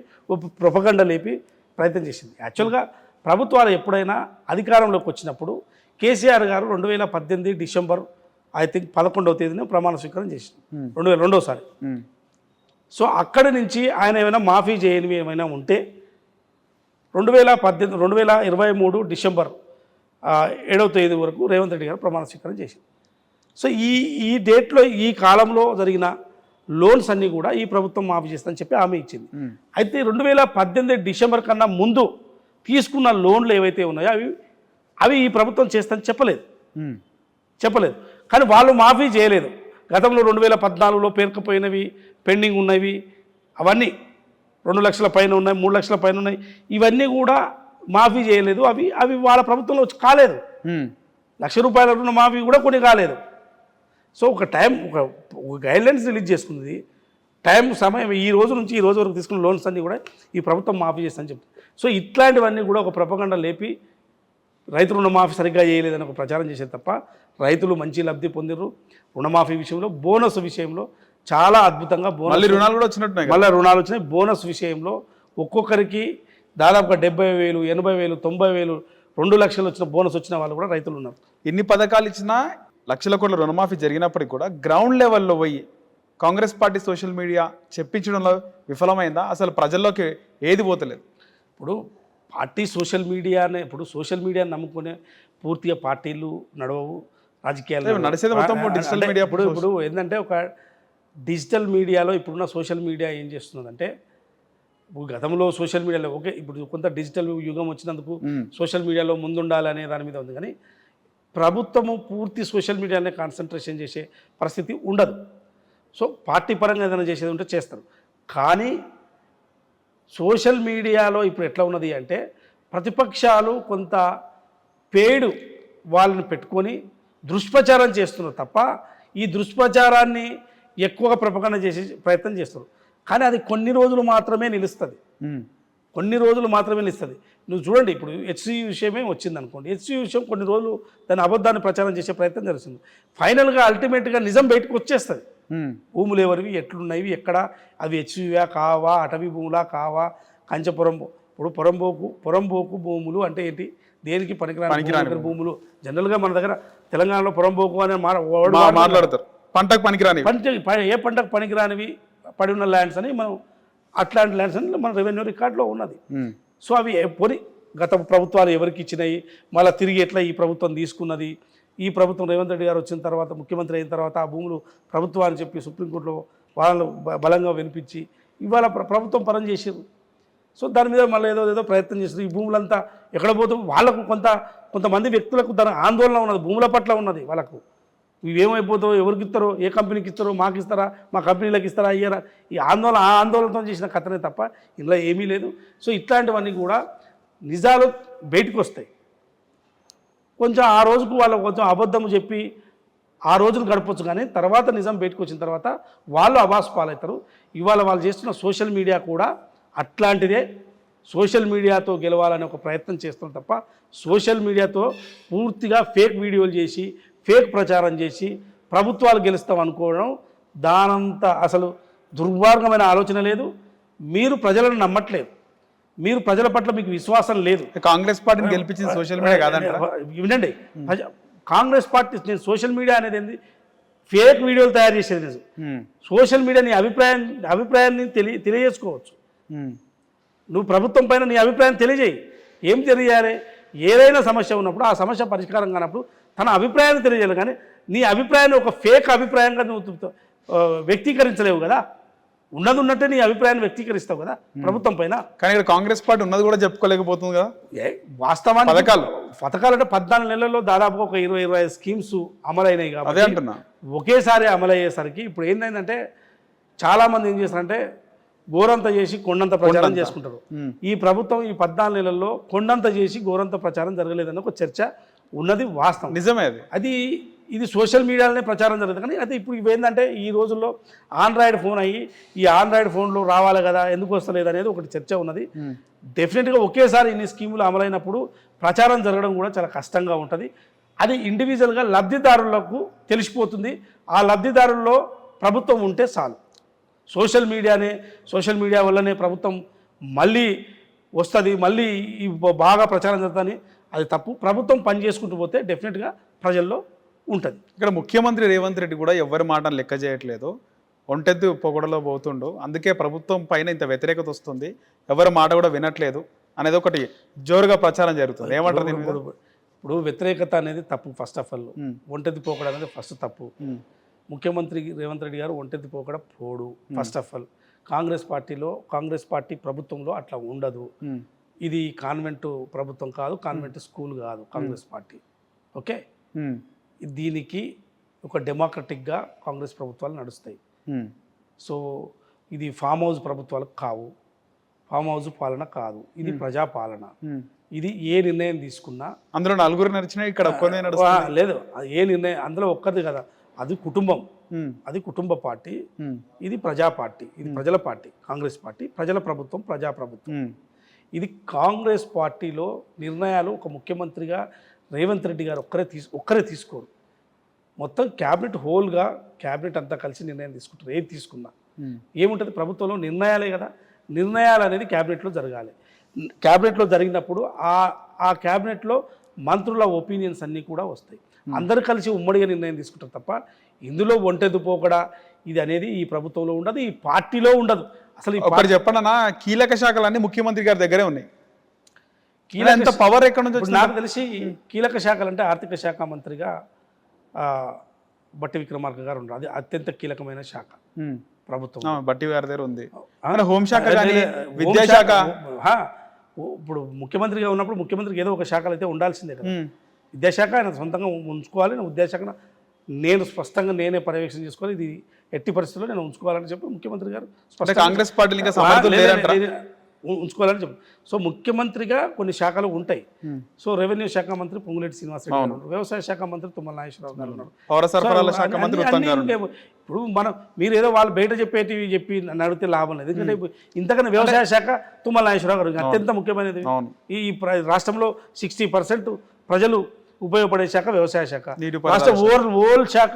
ప్రొపగండ లేపి ప్రయత్నం చేసింది. యాక్చువల్గా ప్రభుత్వాలు ఎప్పుడైనా అధికారంలోకి వచ్చినప్పుడు కేసీఆర్ గారు 2018 డిసెంబర్ 11వ తేదీన ప్రమాణ స్వీకారం చేసింది, 2002వ సారి. సో అక్కడి నుంచి ఆయన ఏమైనా మాఫీ చేయనివి ఏమైనా ఉంటే 2023 డిసెంబర్ 7వ తేదీ వరకు రేవంత్ రెడ్డి గారు ప్రమాణ స్వీకారం చేశారు. సో ఈ డేట్లో ఈ కాలంలో జరిగిన లోన్స్ అన్నీ కూడా ఈ ప్రభుత్వం మాఫీ చేస్తుందని చెప్పి హామీ ఇచ్చింది. అయితే 2018 డిసెంబర్ కన్నా ముందు తీసుకున్న లోన్లు ఏవైతే ఉన్నాయో అవి ఈ ప్రభుత్వం చేస్తుందని చెప్పలేదు. కానీ వాళ్ళు మాఫీ చేయలేదు. గతంలో 2014లో పేరుకుపోయినవి, పెండింగ్ ఉన్నవి, అవన్నీ 2 లక్షల పైన ఉన్నాయి, 3 లక్షల పైన ఉన్నాయి, ఇవన్నీ కూడా మాఫీ చేయలేదు. అవి వాళ్ళ ప్రభుత్వంలో కాలేదు. ₹1,00,000 రుణ మాఫీ కూడా కొన్ని కాలేదు. సో ఒక గైడ్లైన్స్ రిలీజ్ చేసుకున్నది, సమయం ఈ రోజు నుంచి ఈ రోజు వరకు తీసుకున్న లోన్స్ అన్నీ కూడా ఈ ప్రభుత్వం మాఫీ చేస్తుందని చెప్తుంది. సో ఇట్లాంటివన్నీ కూడా ఒక ప్రపగండ లేపి రైతు రుణమాఫీ సరిగ్గా చేయలేదని ఒక ప్రచారం చేసేది తప్ప రైతులు మంచి లబ్ధి పొందిరు. రుణమాఫీ విషయంలో, బోనస్ విషయంలో చాలా అద్భుతంగా రుణాలు కూడా వచ్చినట్టున్నాయి. మళ్ళీ రుణాలు వచ్చినాయి. బోనస్ విషయంలో ఒక్కొక్కరికి దాదాపుగా 70,000, 80,000, 90,000, 2 లక్షలు వచ్చిన బోనస్ వచ్చిన వాళ్ళు కూడా రైతులు ఉన్నారు. ఎన్ని పథకాలు ఇచ్చినా లక్షల కోట్ల రుణమాఫీ జరిగినప్పటికీ కూడా గ్రౌండ్ లెవెల్లో పోయి కాంగ్రెస్ పార్టీ సోషల్ మీడియా చెప్పించడంలో విఫలమైందా? అసలు ప్రజల్లోకి ఏది పోతలేదు. ఇప్పుడు సోషల్ మీడియాని నమ్ముకునే పూర్తిగా పార్టీలు నడవవు, రాజకీయాలు నడిచేది మొత్తం డిజిటల్ మీడియా. ఇప్పుడు ఏంటంటే ఒక డిజిటల్ మీడియాలో ఇప్పుడున్న సోషల్ మీడియా ఏం చేస్తున్నదంటే, గతంలో సోషల్ మీడియాలో ఇప్పుడు కొంత డిజిటల్ యుగం వచ్చినందుకు సోషల్ మీడియాలో ముందుండాలనే దాని మీద ఉంది. కానీ ప్రభుత్వము పూర్తి సోషల్ మీడియానే కాన్సన్ట్రేషన్ చేసే పరిస్థితి ఉండదు. సో పార్టీ పరంగా ఏదైనా చేసేది ఉంటే చేస్తారు. కానీ సోషల్ మీడియాలో ఇప్పుడు ఎట్లా ఉన్నది అంటే, ప్రతిపక్షాలు కొంత పేడు వాళ్ళని పెట్టుకొని దుష్ప్రచారం చేస్తున్నారు తప్ప ఈ దుష్ప్రచారాన్ని ఎక్కువగా ప్రపగండ చేసే ప్రయత్నం చేస్తారు. కానీ అది కొన్ని రోజులు మాత్రమే నిలుస్తుంది. నువ్వు చూడండి, ఇప్పుడు హెచ్సియు విషయమే వచ్చింది అనుకోండి. హెచ్సియు విషయం కొన్ని రోజులు దాని అబద్ధాన్ని ప్రచారం చేసే ప్రయత్నం జరుగుతుంది. ఫైనల్గా అల్టిమేట్గా నిజం బయటకు వచ్చేస్తుంది. భూములు ఎవరివి, ఎట్లున్నాయి, ఎక్కడ, అవి హెచ్సియువా కావా, అటవీ భూములా కావా, కంచపురం. ఇప్పుడు పొరంబోకు భూములు అంటే ఏంటి, దేనికి పనికిరాని భూములు. జనరల్గా మన దగ్గర తెలంగాణలో పొరంబోకు అనే మాట్లాడతారు. పంటకు పనికిరాని, ఏ పంటకు పనికిరానివి పడి ఉన్న ల్యాండ్స్ అని మనం, అట్లాంటి ల్యాండ్స్ అని మన రెవెన్యూ రికార్డులో ఉన్నది. సో అవి గత ప్రభుత్వాలు ఎవరికి ఇచ్చినాయి, మళ్ళీ తిరిగి ఎట్లా ఈ ప్రభుత్వం తీసుకున్నది, ఈ ప్రభుత్వం రేవంత్ రెడ్డి గారు వచ్చిన తర్వాత, ముఖ్యమంత్రి అయిన తర్వాత ఆ భూములు ప్రభుత్వాన్ని చెప్పి సుప్రీంకోర్టులో వాళ్ళు బలంగా వినిపించి ఇవాళ ప్రభుత్వం పరం చేసారు. సో దాని మీద మళ్ళీ ఏదో ప్రయత్నం చేస్తారు. ఈ భూములంతా ఎక్కడ పోతాం, వాళ్ళకు కొంతమంది వ్యక్తులకు దాని ఆందోళన ఉన్నది, భూముల పట్ల ఉన్నది. వాళ్ళకు ఇవేమైపోతావు, ఎవరికి ఇస్తారో, ఏ కంపెనీకి ఇస్తారో, మాకు ఇస్తారా, మా కంపెనీలకు ఇస్తారా, అయ్యారా, ఈ ఆందోళనతో చేసిన కథనే తప్ప ఇందులో ఏమీ లేదు. సో ఇట్లాంటివన్నీ కూడా నిజాలు బయటకు వస్తాయి. కొంచెం ఆ రోజుకు వాళ్ళకు కొంచెం అబద్ధం చెప్పి ఆ రోజును గడపచ్చు, కానీ తర్వాత నిజం బయటకు వచ్చిన తర్వాత వాళ్ళు అబాస్ పాలవుతారు. ఇవాళ వాళ్ళు చేస్తున్న సోషల్ మీడియా కూడా అట్లాంటిదే. సోషల్ మీడియాతో గెలవాలని ఒక ప్రయత్నం చేస్తున్నారు తప్ప సోషల్ మీడియాతో పూర్తిగా ఫేక్ వీడియోలు చేసి, ఫేక్ ప్రచారం చేసి ప్రభుత్వాలు గెలుస్తాం అనుకోవడం దానంత అసలు దుర్మార్గమైన ఆలోచన లేదు. మీరు ప్రజలను నమ్మట్లేదు, మీరు ప్రజల పట్ల మీకు విశ్వాసం లేదు. కాంగ్రెస్ పార్టీని గెలిపించింది సోషల్ మీడియా కాదంటారా? వినండి, కాంగ్రెస్ పార్టీ, నేను సోషల్ మీడియా అనేది ఏంది, ఫేక్ వీడియోలు తయారు చేసేది. సోషల్ మీడియా నీ అభిప్రాయాన్ని తెలియజేసుకోవచ్చు. నువ్వు ప్రభుత్వం పైన నీ అభిప్రాయం తెలియజేయి. ఏం తెలియాలి, ఏదైనా సమస్య ఉన్నప్పుడు ఆ సమస్య పరిష్కారం కానప్పుడు తన అభిప్రాయాన్ని తెలియజేయాలి. కానీ నీ అభిప్రాయాన్ని ఒక ఫేక్ అభిప్రాయంగా నువ్వు వ్యక్తీకరించలేవు కదా. ఉన్నట్టే నీ అభిప్రాయాన్ని వ్యక్తీకరిస్తావు కదా ప్రభుత్వం పైన. కానీ ఇక్కడ కాంగ్రెస్ పార్టీ ఉన్నది కూడా చెప్పుకోలేకపోతుంది కదా. వాస్తవానికి పథకాలు అంటే 14 నెలల్లో దాదాపుగా ఒక 20-25 స్కీమ్స్ అమలైనాయి కాబట్టి ఒకేసారి అమలయ్యేసరికి ఇప్పుడు ఏంటంటే చాలామంది ఏం చేస్తారంటే గోరంత చేసి కొండంత ప్రచారం చేసుకుంటారు. ఈ ప్రభుత్వం ఈ 14 నెలల్లో కొండంత చేసి గోరంత ప్రచారం జరగలేదన్న ఒక చర్చ ఉన్నది, వాస్తవం, నిజమే. ఇది సోషల్ మీడియాలోనే ప్రచారం జరుగుతుంది. కానీ అయితే ఇప్పుడు ఇవేంటంటే ఈ రోజుల్లో ఆండ్రాయిడ్ ఫోన్ అయ్యి ఈ ఆండ్రాయిడ్ ఫోన్లో రావాలి కదా, ఎందుకు వస్తలేదు అనేది ఒకటి చర్చ ఉన్నది. డెఫినెట్గా ఒకేసారి ఇన్ని స్కీములు అమలైనప్పుడు ప్రచారం జరగడం కూడా చాలా కష్టంగా ఉంటుంది. అది ఇండివిజువల్గా లబ్ధిదారులకు తెలిసిపోతుంది. ఆ లబ్ధిదారుల్లో ప్రభుత్వం ఉంటే చాలు. సోషల్ మీడియా వల్లనే ప్రభుత్వం మళ్ళీ వస్తుంది, మళ్ళీ బాగా ప్రచారం జరుగుతుంది, అది తప్పు. ప్రభుత్వం పని చేసుకుంటూ పోతే డెఫినెట్గా ప్రజల్లో ఉంటుంది. ఇక్కడ ముఖ్యమంత్రి రేవంత్ రెడ్డి కూడా ఎవరి మాటను లెక్క చేయట్లేదు. ఒంటెద్దు పొగడలో పోతుండు, అందుకే ప్రభుత్వం పైన ఇంత వ్యతిరేకత వస్తుంది, ఎవరి మాట కూడా వినట్లేదు అనేది ఒకటి జోరుగా ప్రచారం జరుగుతుంది. ఏమంటారు దీని మీద? ఇప్పుడు వ్యతిరేకత అనేది తప్పు. ఫస్ట్ ఆఫ్ ఆల్ ఒంటెద్దు పోకడ అనేది ఫస్ట్ తప్పు. ముఖ్యమంత్రి రేవంత్ రెడ్డి గారు ఒంటెద్దు పోకడ పోడు. First of all Congress party ప్రభుత్వంలో అట్లా ఉండదు. ఇది కాన్వెంట్ ప్రభుత్వం కాదు, కాన్వెంట్ స్కూల్ కాదు కాంగ్రెస్ పార్టీ. ఓకే, దీనికి ఒక డెమోక్రటిక్గా కాంగ్రెస్ ప్రభుత్వాలు నడుస్తాయి. సో ఇది ఫామ్ హౌస్ ప్రభుత్వాలు కావు, ఫామ్ హౌస్ పాలన కాదు, ఇది ప్రజాపాలన. ఇది ఏ నిర్ణయం తీసుకున్నా అందులో నలుగురు నడిచినా ఇక్కడ లేదు, ఏ నిర్ణయం అందులో ఒక్కరిది కదా, అది కుటుంబం, అది కుటుంబ పార్టీ, ఇది ప్రజా పార్టీ, ఇది ప్రజల పార్టీ. కాంగ్రెస్ పార్టీ ప్రజల ప్రభుత్వం, ప్రజాప్రభుత్వం. ఇది కాంగ్రెస్ పార్టీలో నిర్ణయాలు ఒక ముఖ్యమంత్రిగా రేవంత్ రెడ్డి గారు ఒక్కరే తీసుకోరు. మొత్తం క్యాబినెట్ హోల్గా క్యాబినెట్ అంతా కలిసి నిర్ణయం తీసుకుంటారు. ఏది తీసుకున్నా ఏముంటుంది ప్రభుత్వంలో నిర్ణయాలే కదా. నిర్ణయాలు అనేది క్యాబినెట్లో జరగాలి. క్యాబినెట్లో జరిగినప్పుడు ఆ క్యాబినెట్లో మంత్రుల ఒపీనియన్స్ అన్నీ కూడా వస్తాయి. అందరూ కలిసి ఉమ్మడిగా నిర్ణయం తీసుకుంటారు తప్ప ఇందులో ఒంటెద్దు పోకడా ఇది అనేది ఈ ప్రభుత్వంలో ఉండదు, ఈ పార్టీలో ఉండదు. అసలు ఒకటి చెప్పండి అన్న, కీలక శాఖలన్నీ ముఖ్యమంత్రి గారి దగ్గరే ఉన్నాయి. కీలక పవర్ ఎక్కడ నుంచి? నాకు తెలిసి కీలక శాఖలు అంటే ఆర్థిక శాఖ మంత్రిగా బట్టి విక్రమార్క గారు ఉన్నారు. అది అత్యంత కీలకమైన శాఖ ప్రభుత్వం. బట్టి గారి దగ్గర ఉంది. హోంశాఖ కానీ విద్యాశాఖ. ఇప్పుడు ముఖ్యమంత్రిగా ఉన్నప్పుడు ముఖ్యమంత్రికి ఏదో ఒక శాఖలు అయితే ఉండాల్సిందే కదా. విద్యాశాఖ ఆయన సొంతంగా ఉంచుకోవాలి. విద్యాశాఖ నేను స్పష్టంగా నేనే పర్యవేక్షణ చేసుకోవాలి, ఇది ఎట్టి పరిస్థితుల్లో నేను ఉంచుకోవాలని చెప్పి ముఖ్యమంత్రి గారు కాంగ్రెస్ పార్టీ ఉంచుకోవాలని చెప్పి. సో ముఖ్యమంత్రిగా కొన్ని శాఖలు ఉంటాయి. సో రెవెన్యూ శాఖ మంత్రి పొంగులేటి శ్రీనివాసరెడ్డి గారు ఉన్నారు, వ్యవసాయ శాఖ మంత్రి తుమ్మల నాగేశ్వరరావు గారు ఉన్నారు, పౌర సరఫరాల శాఖ మంత్రి ఇప్పుడు మీరు ఏదో వాళ్ళు బయట చెప్పి నడితే లాభం లేదు. ఎందుకంటే ఇంతకన్నా వ్యవసాయ శాఖ తుమ్మల నాగేశ్వరరావు గారు అత్యంత ముఖ్యమైనది. ఈ రాష్ట్రంలో 60% ప్రజలు ఉపయోగపడే శాఖ వ్యవసాయ శాఖ, రాష్ట్ర ఓల్ శాఖ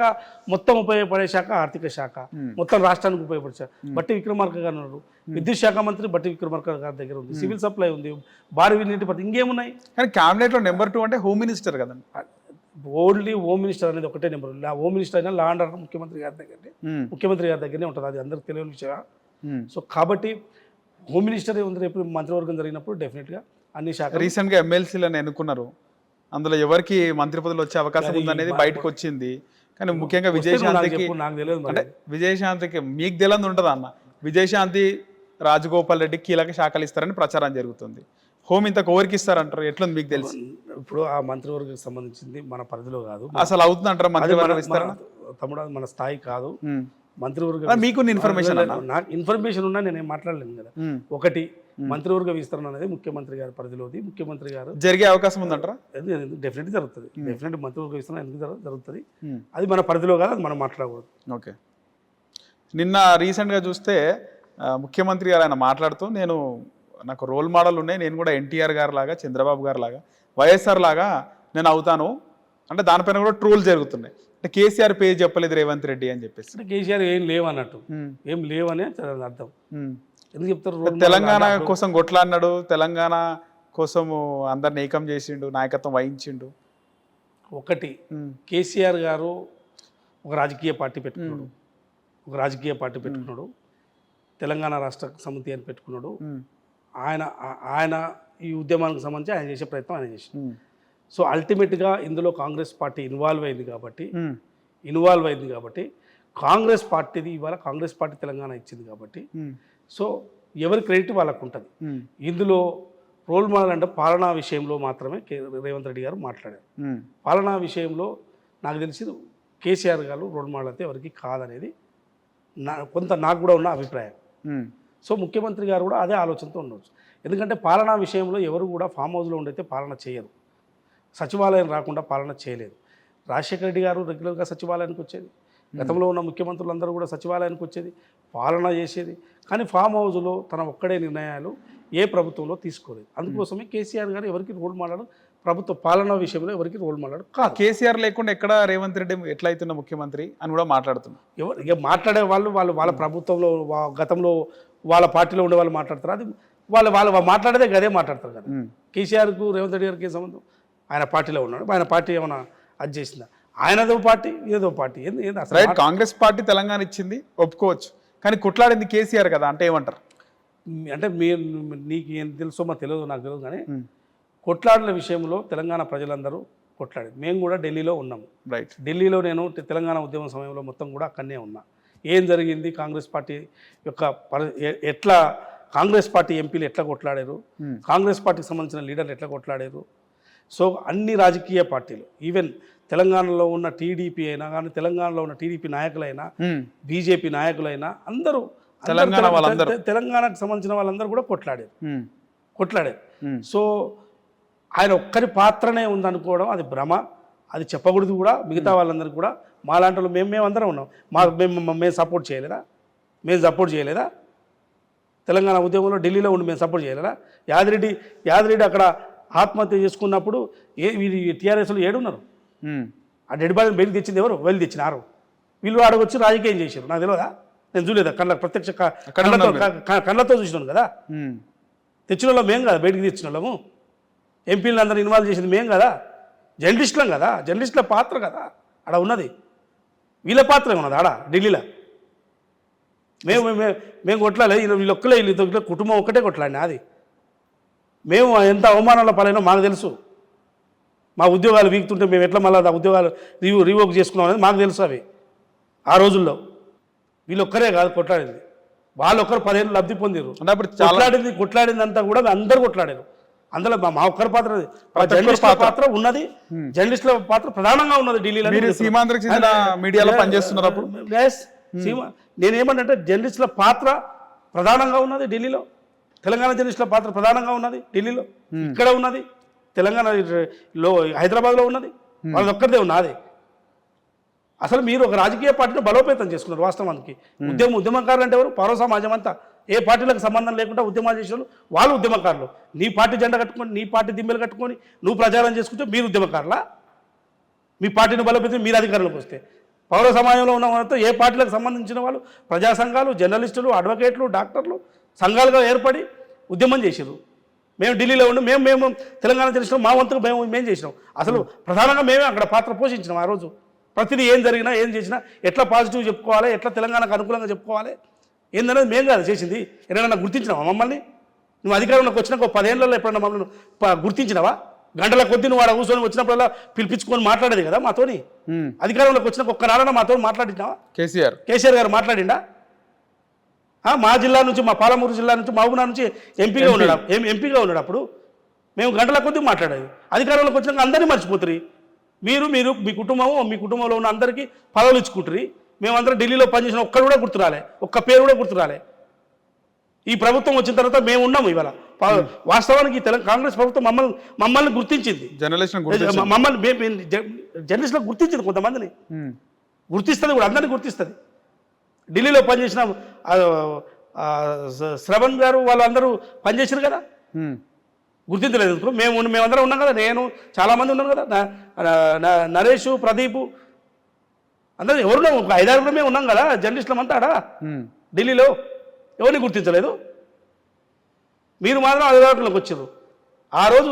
మొత్తం ఉపయోగపడే శాఖ ఆర్థిక శాఖ, మొత్తం రాష్ట్రానికి ఉపయోగపడే శాఖ. బట్టి విక్రమార్క గారు ఉన్నారు, విద్యుత్ శాఖ మంత్రి బట్టి విక్రమార్క గారి దగ్గర ఉంది, సివిల్ సప్లై ఉంది, భారీ నీటి పట్ల ఇంకేమున్నాయి. కానీ క్యాబినెట్ లో నెంబర్ 2 అంటే హోమ్ మినిస్టర్ కదండి. ఓన్లీ హోమ్ మినిస్టర్ అనేది ఒకటే నెంబర్. హోమ్ మినిస్టర్ అయినా లా అండ్ ఆర్డర్ ముఖ్యమంత్రి గారి దగ్గరనే ఉంటుంది. అది అందరికి తెలియని విషయం. సో కాబట్టి హోమ్ మినిస్టర్ ఉంది. రేపు మంత్రివర్గం జరిగినప్పుడు డెఫినెట్గా అన్ని శాఖ. రీసెంట్గా ఎమ్మెల్సీలను ఎన్నుకున్నారు, అందులో ఎవరికి మంత్రి పదవులు వచ్చే అవకాశం ఉందనేది బయటకు వచ్చింది. కానీ ముఖ్యంగా విజయశాంతికి, అంటే విజయశాంతికి మీకు తెలియదు ఉంటుంది అన్న, విజయశాంతి రాజగోపాల్ రెడ్డి కీలక శాఖలు ఇస్తారని ప్రచారం జరుగుతుంది. హోమ్ ఇంత కోరికి ఇస్తారంటారు, ఎట్లుంది మీకు తెలుసు? ఇప్పుడు ఆ మంత్రివర్గం సంబంధించింది మన పరిధిలో కాదు. అసలు అవుతుంది అంటారు మంత్రివర్గం ఇస్తారని? తమ్ముడు మన స్థాయి కాదు మంత్రివర్గం. మీకు ఇన్ఫర్మేషన్? నాకు ఇన్ఫర్మేషన్ ఉన్నా నేనేం మాట్లాడలేను కదా. ఒకటి మంత్రివర్గ విస్తరణ అనేది ముఖ్యమంత్రి గారి పరిధిలోది. ముఖ్యమంత్రి గారు జరిగే అవకాశం ఉందంటారా? డెఫినెట్ జరుగుతుంది. డెఫినెట్ మంత్రివర్గ విస్తరణ ఎందుకు జరుగుతుంది, అది మన పరిధిలో కాదు, అది మనం మాట్లాడకూడదు. ఓకే, నిన్న రీసెంట్గా చూస్తే ముఖ్యమంత్రి గారు ఆయన మాట్లాడుతూ, నాకు రోల్ మోడల్ ఉన్నాయి, నేను కూడా ఎన్టీఆర్ గారు లాగా, చంద్రబాబు గారు లాగా, వైఎస్ఆర్ లాగా నేను అవుతాను అంటే దానిపైన కూడా ట్రోల్ జరుగుతున్నాయి. అంటే కేసీఆర్ పేరు చెప్పలేదు రేవంత్ రెడ్డి అని చెప్పేసి. అంటే కేసీఆర్ ఏం లేవన్నట్టు, ఏం లేవని అర్థం. ఎందుకు చెప్తారు? తెలంగాణ కోసం కొట్లాడినాడు, తెలంగాణ కోసం అందరిని ఏకం చేసిండు, నాయకత్వం వహించిండు. ఒకటి, కేసీఆర్ గారు ఒక రాజకీయ పార్టీ పెట్టుకున్నాడు, తెలంగాణ రాష్ట్ర సమితి అని పెట్టుకున్నాడు. ఆయన ఈ ఉద్యమానికి సంబంధించి ఆయన చేసే ప్రయత్నం ఆయన చేసి, సో అల్టిమేట్గా ఇందులో కాంగ్రెస్ పార్టీ ఇన్వాల్వ్ అయింది కాబట్టి కాంగ్రెస్ పార్టీది ఇవాళ కాంగ్రెస్ పార్టీ తెలంగాణ ఇచ్చింది కాబట్టి, సో ఎవరి క్రెడిట్ వాళ్ళకు ఉంటుంది. ఇందులో రోల్ మోడల్ అంటే పాలనా విషయంలో మాత్రమే రేవంత్ రెడ్డి గారు మాట్లాడారు. పాలనా విషయంలో నాకు తెలిసి కేసీఆర్ గారు రోల్ మోడల్ అయితే ఎవరికి కాదనేది నాకు కూడా ఉన్న అభిప్రాయం. సో ముఖ్యమంత్రి గారు కూడా అదే ఆలోచనతో ఉండవచ్చు. ఎందుకంటే పాలనా విషయంలో ఎవరు కూడా ఫామ్ హౌస్లో ఉండైతే పాలన చేయరు, సచివాలయం రాకుండా పాలన చేయలేదు. రాజశేఖర రెడ్డి గారు రెగ్యులర్గా సచివాలయానికి వచ్చేది, గతంలో ఉన్న ముఖ్యమంత్రులందరూ కూడా సచివాలయానికి వచ్చేది, పాలన చేసేది. కానీ ఫామ్ హౌస్లో తన ఒక్కడే నిర్ణయాలు ఏ ప్రభుత్వంలో తీసుకోలేదు. అందుకోసమే కేసీఆర్ గారు ఎవరికి రోల్ మోడల్, ప్రభుత్వ పాలనా విషయంలో ఎవరికి రోల్ మోడల్ కాదు. కేసీఆర్ లేకుండా ఎక్కడ రేవంత్ రెడ్డి ఎట్లా అవుతున్న ముఖ్యమంత్రి అని కూడా మాట్లాడుతున్నారు. ఎవరు ఇక మాట్లాడే వాళ్ళ ప్రభుత్వంలో గతంలో వాళ్ళ పార్టీలో ఉండే వాళ్ళు మాట్లాడతారు, అది వాళ్ళు మాట్లాడేదే గదే మాట్లాడతారు కదా. కేసీఆర్కు రేవంత్ రెడ్డి గారికి ఏ సంబంధం? ఆయన పార్టీలో ఉన్నాడు, ఆయన పార్టీ ఏమైనా అది చేసిందా? ఆయనదో పార్టీ ఏదో పార్టీ ఏంది అసలు రైట్, కాంగ్రెస్ పార్టీ తెలంగాణ ఇచ్చింది ఒప్పుకోవచ్చు, కానీ కొట్లాడింది కేసీఆర్ కదా, అంటే ఏమంటారు? అంటే నీకు ఏం తెలుసో మాకు తెలియదు, నాకు తెలియదు. కానీ కొట్లాడిన విషయంలో తెలంగాణ ప్రజలందరూ కొట్లాడారు. మేము కూడా ఢిల్లీలో ఉన్నాము. రైట్, ఢిల్లీలో నేను తెలంగాణ ఉద్యమం సమయంలో మొత్తం కూడా అక్కడనే ఉన్నా. ఏం జరిగింది, కాంగ్రెస్ పార్టీ యొక్క ఎట్లా కాంగ్రెస్ పార్టీ ఎంపీలు ఎట్లా కొట్లాడారు, కాంగ్రెస్ పార్టీకి సంబంధించిన లీడర్లు ఎట్లా కొట్లాడారు. సో అన్ని రాజకీయ పార్టీలు, ఈవెన్ తెలంగాణలో ఉన్న టీడీపీ అయినా కానీ, తెలంగాణలో ఉన్న టీడీపీ నాయకులైనా, బీజేపీ నాయకులైనా అందరూ తెలంగాణకు సంబంధించిన వాళ్ళందరూ కూడా కొట్లాడారు. సో ఆయన ఒక్కరి పాత్రనే ఉందనుకోవడం అది భ్రమ, అది చెప్పకూడదు కూడా. మిగతా వాళ్ళందరికీ కూడా మాలాంటి వాళ్ళు మేమందరం ఉన్నాం. మేము సపోర్ట్ చేయలేదా? తెలంగాణ ఉద్యమంలో ఢిల్లీలో ఉండి మేము సపోర్ట్ చేయలేదా? యాదిరెడ్డి అక్కడ ఆత్మహత్య చేసుకున్నప్పుడు వీళ్ళు టీఆర్ఎస్లో ఏడున్నారు. ఆ డెడ్ బాడీని బయటకు తెచ్చింది ఎవరు? వీళ్ళు తెచ్చినారు. వీళ్ళు ఆడకొచ్చి రాజకీయం చేశారు. నాకు తెలియదా? నేను చూడలేదా? ప్రత్యక్ష కళ్ళతో చూసినాను కదా. తెచ్చిన వాళ్ళం మేము కదా, బయటికి తెచ్చిన వాళ్ళము. ఎంపీలను అందరూ ఇన్వాల్వ్ చేసింది మేము కదా, జర్నలిస్టులం కదా. జర్నలిస్టుల పాత్ర కదా ఆడ ఉన్నది, వీళ్ళ పాత్ర ఉన్నది ఆడ ఢిల్లీలో. మేము కొట్లాలి, వీళ్ళు ఒక్కలే, వీళ్ళు కుటుంబం ఒక్కటే కొట్లాడినా. అది మేము ఎంత అవమానాల పాలైనా మాకు తెలుసు. మా ఉద్యోగాలు వీగుతుంటే మేము ఎట్లా మళ్ళీ ఆ ఉద్యోగాలు రివోక్ చేసుకున్నాం అనేది మాకు తెలుసు. అవి ఆ రోజుల్లో వీళ్ళు ఒక్కరే కాదు కొట్లాడింది, వాళ్ళు ఒక్కరు 10 ఏళ్ళు లబ్ధి పొందిరు. కొట్లాడింది అంతా కూడా అందరూ కొట్లాడారు. అందులో మా ఒక్కరి పాత్ర, జర్నలిస్టుల పాత్ర ఉన్నది, జర్నలిస్టుల పాత్ర ప్రధానంగా ఉన్నది ఢిల్లీలో. మీడియాలో పనిచేస్తున్నారు అప్పుడు. నేనేమంటే జర్నలిస్టుల పాత్ర ప్రధానంగా ఉన్నది ఢిల్లీలో, తెలంగాణ జర్నలిస్టుల పాత్ర ప్రధానంగా ఉన్నది ఢిల్లీలో, ఇక్కడ ఉన్నది తెలంగాణలో, హైదరాబాద్లో ఉన్నది. వాళ్ళది ఒక్కరిదే ఉన్నది. అసలు మీరు ఒక రాజకీయ పార్టీని బలోపేతం చేసుకున్నారు. వాస్తవానికి ఉద్యమకారులు అంటే ఎవరు? పౌర సమాజం అంతా, ఏ పార్టీలకు సంబంధం లేకుండా ఉద్యమాలు చేసిన వాళ్ళు ఉద్యమకారులు. నీ పార్టీ జెండా కట్టుకొని, నీ పార్టీ దిమ్మెలు కట్టుకొని నువ్వు ప్రచారం చేసుకుంటే మీరు ఉద్యమకారులా? మీ పార్టీని బలోపేతం మీరు అధికారంలోకి వస్తే. పౌర సమాజంలో ఉన్న వాళ్ళతో ఏ పార్టీలకు సంబంధించిన వాళ్ళు, ప్రజా సంఘాలు, జర్నలిస్టులు, అడ్వకేట్లు, డాక్టర్లు సంఘాలుగా ఏర్పడి ఉద్యమం చేసారు. మేము ఢిల్లీలో ఉండి మేము తెలంగాణ చేసినాం, మా వంతుకు మేము చేసినాం. అసలు ప్రధానంగా మేమే అక్కడ పాత్ర పోషించినాం. ఆ రోజు ప్రతిదీ ఏం జరిగినా, ఏం చేసినా ఎట్లా పాజిటివ్ చెప్పుకోవాలి, ఎట్లా తెలంగాణకు అనుకూలంగా చెప్పుకోవాలి ఏందనేది మేము కాదు చేసింది. ఎక్కడైనా గుర్తించినావా మమ్మల్ని? నువ్వు అధికారంలోకి వచ్చినాక 10 ఏళ్ళలో ఎప్పుడైనా మమ్మల్ని గుర్తించినావా? గంటల కొద్ది నువ్వు ఆడ కూర్చొని వచ్చినప్పుడల్లా పిలిపించుకొని మాట్లాడేది కదా మాతోని. అధికారంలోకి వచ్చినాక ఒక్కనాడన్నా మాతో మాట్లాడించినావా? కేసీఆర్ గారు మాట్లాడిండా? మా జిల్లా నుంచి, మా పాలమూరు జిల్లా నుంచి, మహబూబ్నగర్ నుంచి ఎంపీగా ఉన్నాడు. అప్పుడు మేము గంటల కొద్ది మాట్లాడేది. అధికారంలోకి వచ్చినాక అందరినీ మర్చిపోతుంది. మీరు మీ కుటుంబంలో ఉన్న అందరికీ పదవులు ఇచ్చుకుంటారు. మేమందరం ఢిల్లీలో పనిచేసిన ఒక్కరు కూడా గుర్తురాలే, ఒక్క పేరు కూడా గుర్తురాలే. ఈ ప్రభుత్వం వచ్చిన తర్వాత మేము ఉన్నాము. ఇవాళ వాస్తవానికి కాంగ్రెస్ ప్రభుత్వం మమ్మల్ని గుర్తించింది, జర్నలిస్టులకు గుర్తించింది. కొంతమందిని గుర్తిస్తుంది కూడా, అందరినీ గుర్తిస్తుంది. ఢిల్లీలో పనిచేసిన శ్రవణ్ గారు వాళ్ళందరూ పనిచేసారు కదా, గుర్తించలేదు. మేమందరం ఉన్నాం కదా, నేను చాలామంది ఉన్నాను కదా, నరేష్, ప్రదీప్, అందరూ ఎవరున్నాం, 5-6 మేము ఉన్నాం కదా జర్నలిస్టులం అంతా ఆడ ఢిల్లీలో. ఎవరిని గుర్తించలేదు. మీరు మాత్రం అధికారంలోకి వచ్చారు. ఆ రోజు